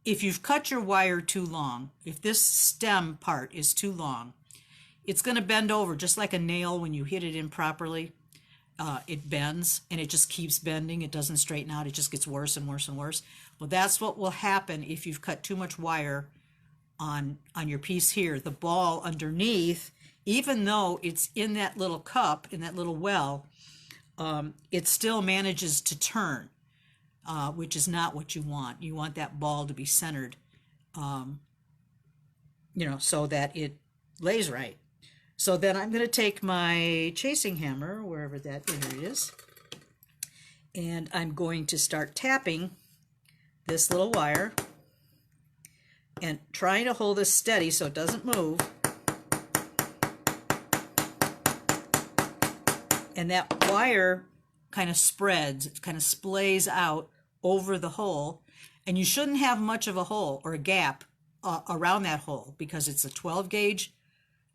If you've cut your wire too long, if this stem part is too long, it's going to bend over just like a nail when you hit it improperly. It bends, and it just keeps bending. It doesn't straighten out. It just gets worse and worse and worse. Well, that's what will happen if you've cut too much wire on your piece here. The ball underneath, even though it's in that little cup, in that little well, it still manages to turn, which is not what you want. You want that ball to be centered, so that it lays right. So then I'm going to take my chasing hammer, wherever that inner is, and I'm going to start tapping this little wire and trying to hold this steady so it doesn't move. And that wire kind of spreads, it kind of splays out over the hole, and you shouldn't have much of a hole or a gap around that hole, because it's a 12 gauge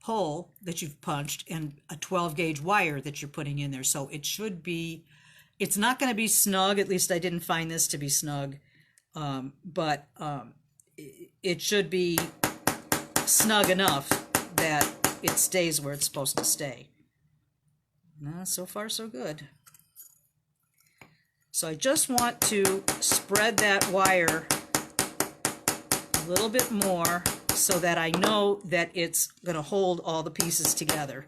hole that you've punched and a 12 gauge wire that you're putting in there. So it should be, it's not going to be snug. At least I didn't find this to be snug, but it should be snug enough that it stays where it's supposed to stay. So far so good. So I just want to spread that wire a little bit more so that I know that it's going to hold all the pieces together.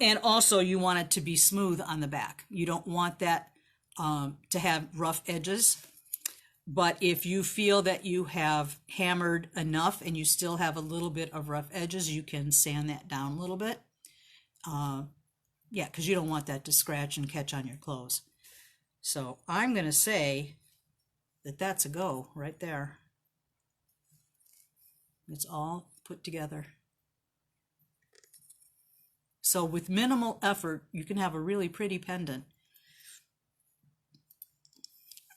And also you want it to be smooth on the back. You don't want that to have rough edges. But if you feel that you have hammered enough and you still have a little bit of rough edges, you can sand that down a little bit. Yeah, because you don't want that to scratch and catch on your clothes. So I'm going to say that that's a go right there. It's all put together. So with minimal effort, you can have a really pretty pendant.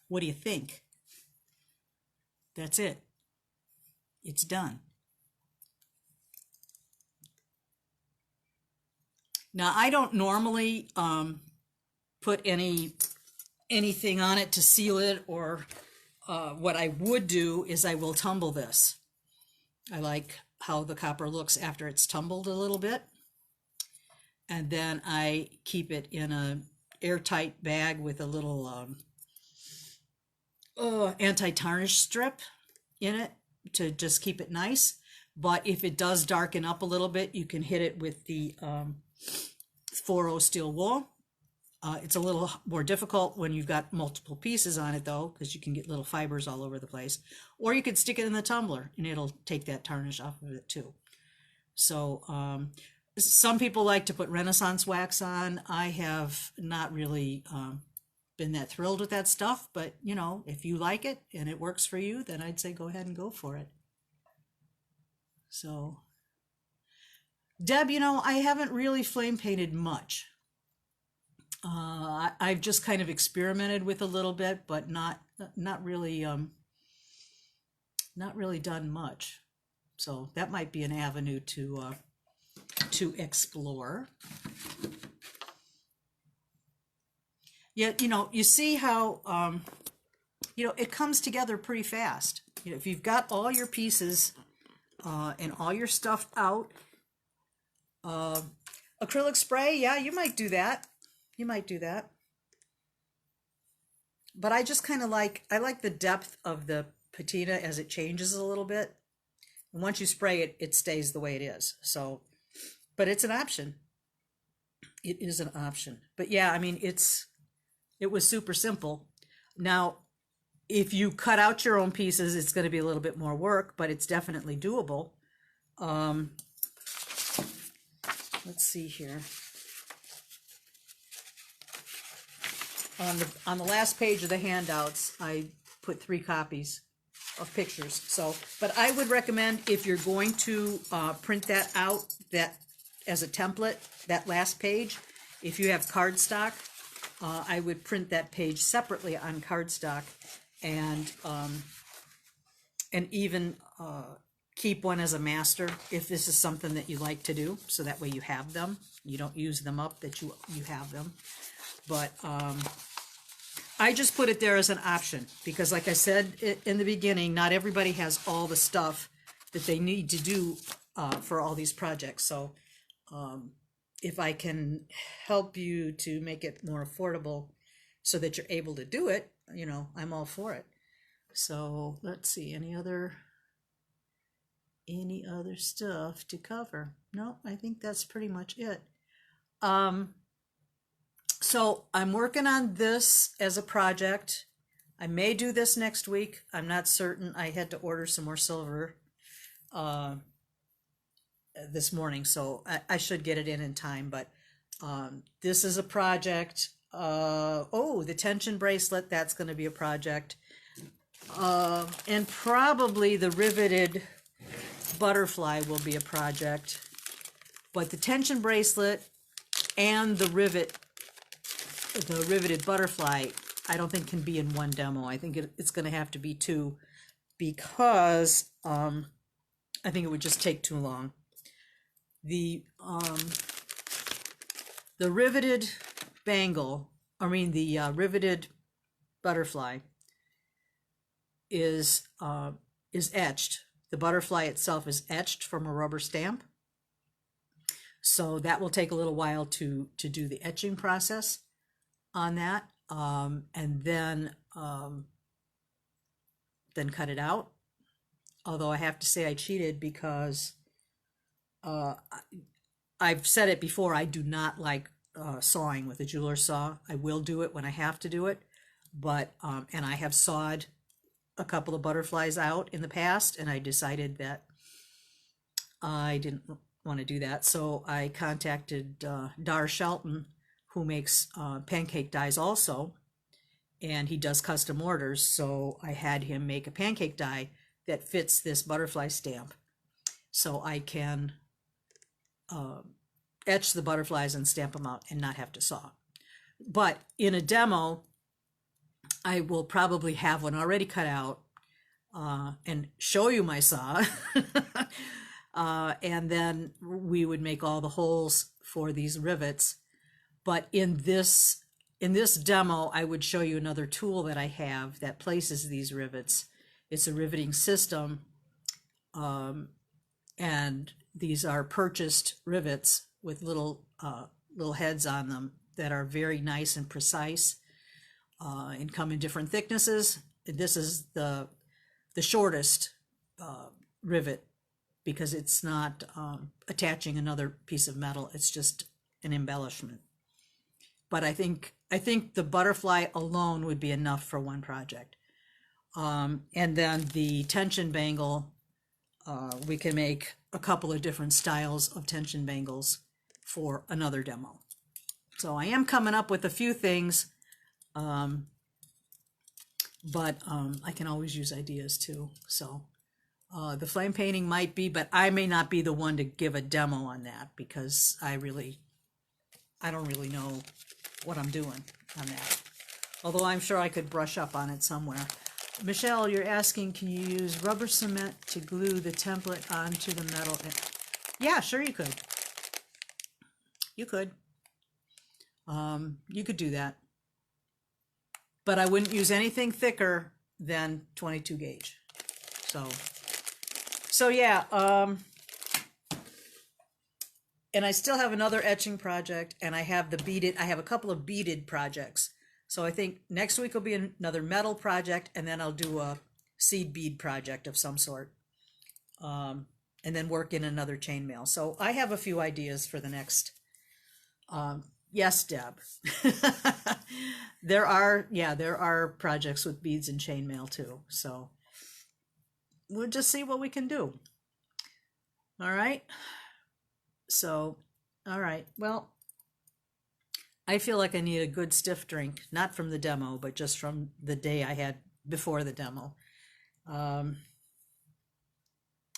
What do you think? That's it. It's done. Now, I don't normally put any anything on it to seal it, or what I would do is I will tumble this. I like how the copper looks after it's tumbled a little bit. And then I keep it in a airtight bag with a little anti-tarnish strip in it to just keep it nice. But if it does darken up a little bit, you can hit it with the 4-0 steel wool. It's a little more difficult when you've got multiple pieces on it, though, because you can get little fibers all over the place. Or you could stick it in the tumbler and it'll take that tarnish off of it too. So some people like to put Renaissance wax on. I have not really been that thrilled with that stuff, but you know, if you like it and it works for you, then I'd say go ahead and go for it. So, Deb, you know, I haven't really flame painted much. I've just kind of experimented with a little bit, but not really done much. So that might be an avenue to explore. Yeah, you know, you see how you know, it comes together pretty fast. You know, if you've got all your pieces and all your stuff out, acrylic spray, yeah, you might do that. You might do that. But I just kind of I like the depth of the patina as it changes a little bit. And once you spray it, it stays the way it is. So, but it's an option. It is an option. But yeah, I mean, it was super simple. Now, if you cut out your own pieces, it's going to be a little bit more work, but it's definitely doable. Let's see here. On the last page of the handouts, I put 3 copies of pictures. So, but I would recommend, if you're going to print that out, that as a template, that last page, if you have cardstock, I would print that page separately on cardstock, and even keep one as a master if this is something that you like to do, so that way you have them. You don't use them up, that you have them. But I just put it there as an option because, like I said in the beginning, not everybody has all the stuff that they need to do for all these projects. So if I can help you to make it more affordable so that you're able to do it, you know, I'm all for it. So let's see, any other stuff to cover? No, I think that's pretty much it. So I'm working on this as a project. I may do this next week. I'm not certain. I had to order some more silver this morning, so I should get it in time. But this is a project. Oh, the tension bracelet, that's going to be a project. And probably the riveted butterfly will be a project. But the tension bracelet and the riveted butterfly, I don't think can be in one demo. I think it's going to have to be 2, because I think it would just take too long. The riveted bangle, the riveted butterfly is etched. The butterfly itself is etched from a rubber stamp. So that will take a little while to do the etching process on that, and then cut it out. Although I have to say I cheated, because I've said it before, I do not like sawing with a jeweler's saw. I will do it when I have to do it, but and I have sawed a couple of butterflies out in the past, and I decided that I didn't want to do that. So I contacted Dar Shelton, who makes pancake dies also, and he does custom orders. So I had him make a pancake die that fits this butterfly stamp, so I can etch the butterflies and stamp them out and not have to saw. But in a demo, I will probably have one already cut out and show you my saw. And then we would make all the holes for these rivets. But in this in this demo, I would show you another tool that I have that places these rivets. It's a riveting system, and these are purchased rivets with little heads on them that are very nice and precise, and come in different thicknesses. This is the shortest rivet because it's not attaching another piece of metal. It's just an embellishment. But I think the butterfly alone would be enough for one project. And then the tension bangle, we can make a couple of different styles of tension bangles for another demo. So I am coming up with a few things, but I can always use ideas too. So the flame painting might be, but I may not be the one to give a demo on that because I don't really know what I'm doing on that. Although I'm sure I could brush up on it somewhere. Michelle, you're asking, can you use rubber cement to glue the template onto the metal? Yeah, sure you could. You could. You could do that. But I wouldn't use anything thicker than 22 gauge. So yeah, and I still have another etching project, and I have I have a couple of beaded projects. So I think next week will be another metal project, and then I'll do a seed bead project of some sort, and then work in another chainmail. So I have a few ideas for the next. Yes, Deb. There are projects with beads and chainmail too. So we'll just see what we can do. All right. So, all right. Well, I feel like I need a good stiff drink, not from the demo, but just from the day I had before the demo. And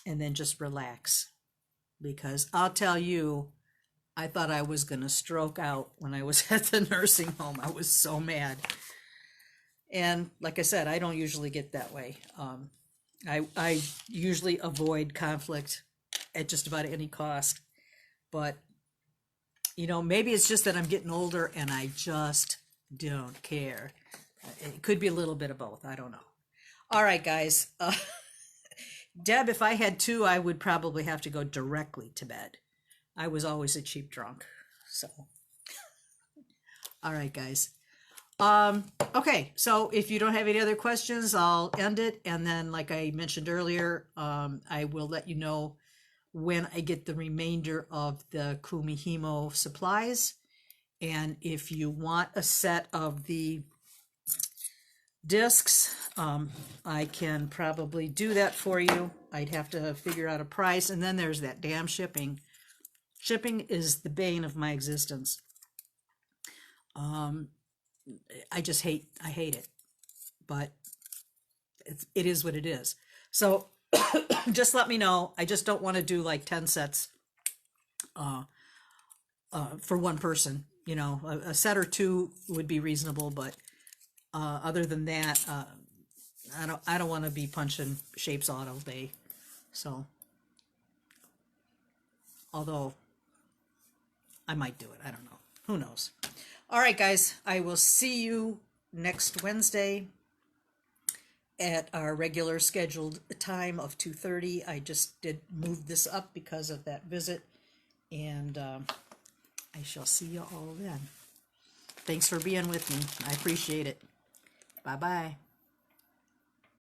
then just relax, because I'll tell you, I thought I was going to stroke out when I was at the nursing home. I was so mad. And like I said, I don't usually get that way. I usually avoid conflict at just about any cost. But, you know, maybe it's just that I'm getting older and I just don't care. It could be a little bit of both. I don't know. All right, guys. Deb, if I had two, I would probably have to go directly to bed. I was always a cheap drunk. So, all right, guys. Okay, so if you don't have any other questions, I'll end it. And then, like I mentioned earlier, I will let you know when I get the remainder of the Kumihimo supplies. And if you want a set of the discs, I can probably do that for you. I'd have to figure out a price. And then there's that damn shipping. Shipping is the bane of my existence. I hate it, but it is what it is. So just let me know. I just don't want to do like 10 sets for one person. You know, a set or two would be reasonable, but other than that, I don't want to be punching shapes all day. So, although I might do it, I don't know. Who knows? All right, guys, I will see you next Wednesday at our regular scheduled time of 2:30. I just did move this up because of that visit, and I shall see you all then. Thanks for being with me. I appreciate it. Bye-bye.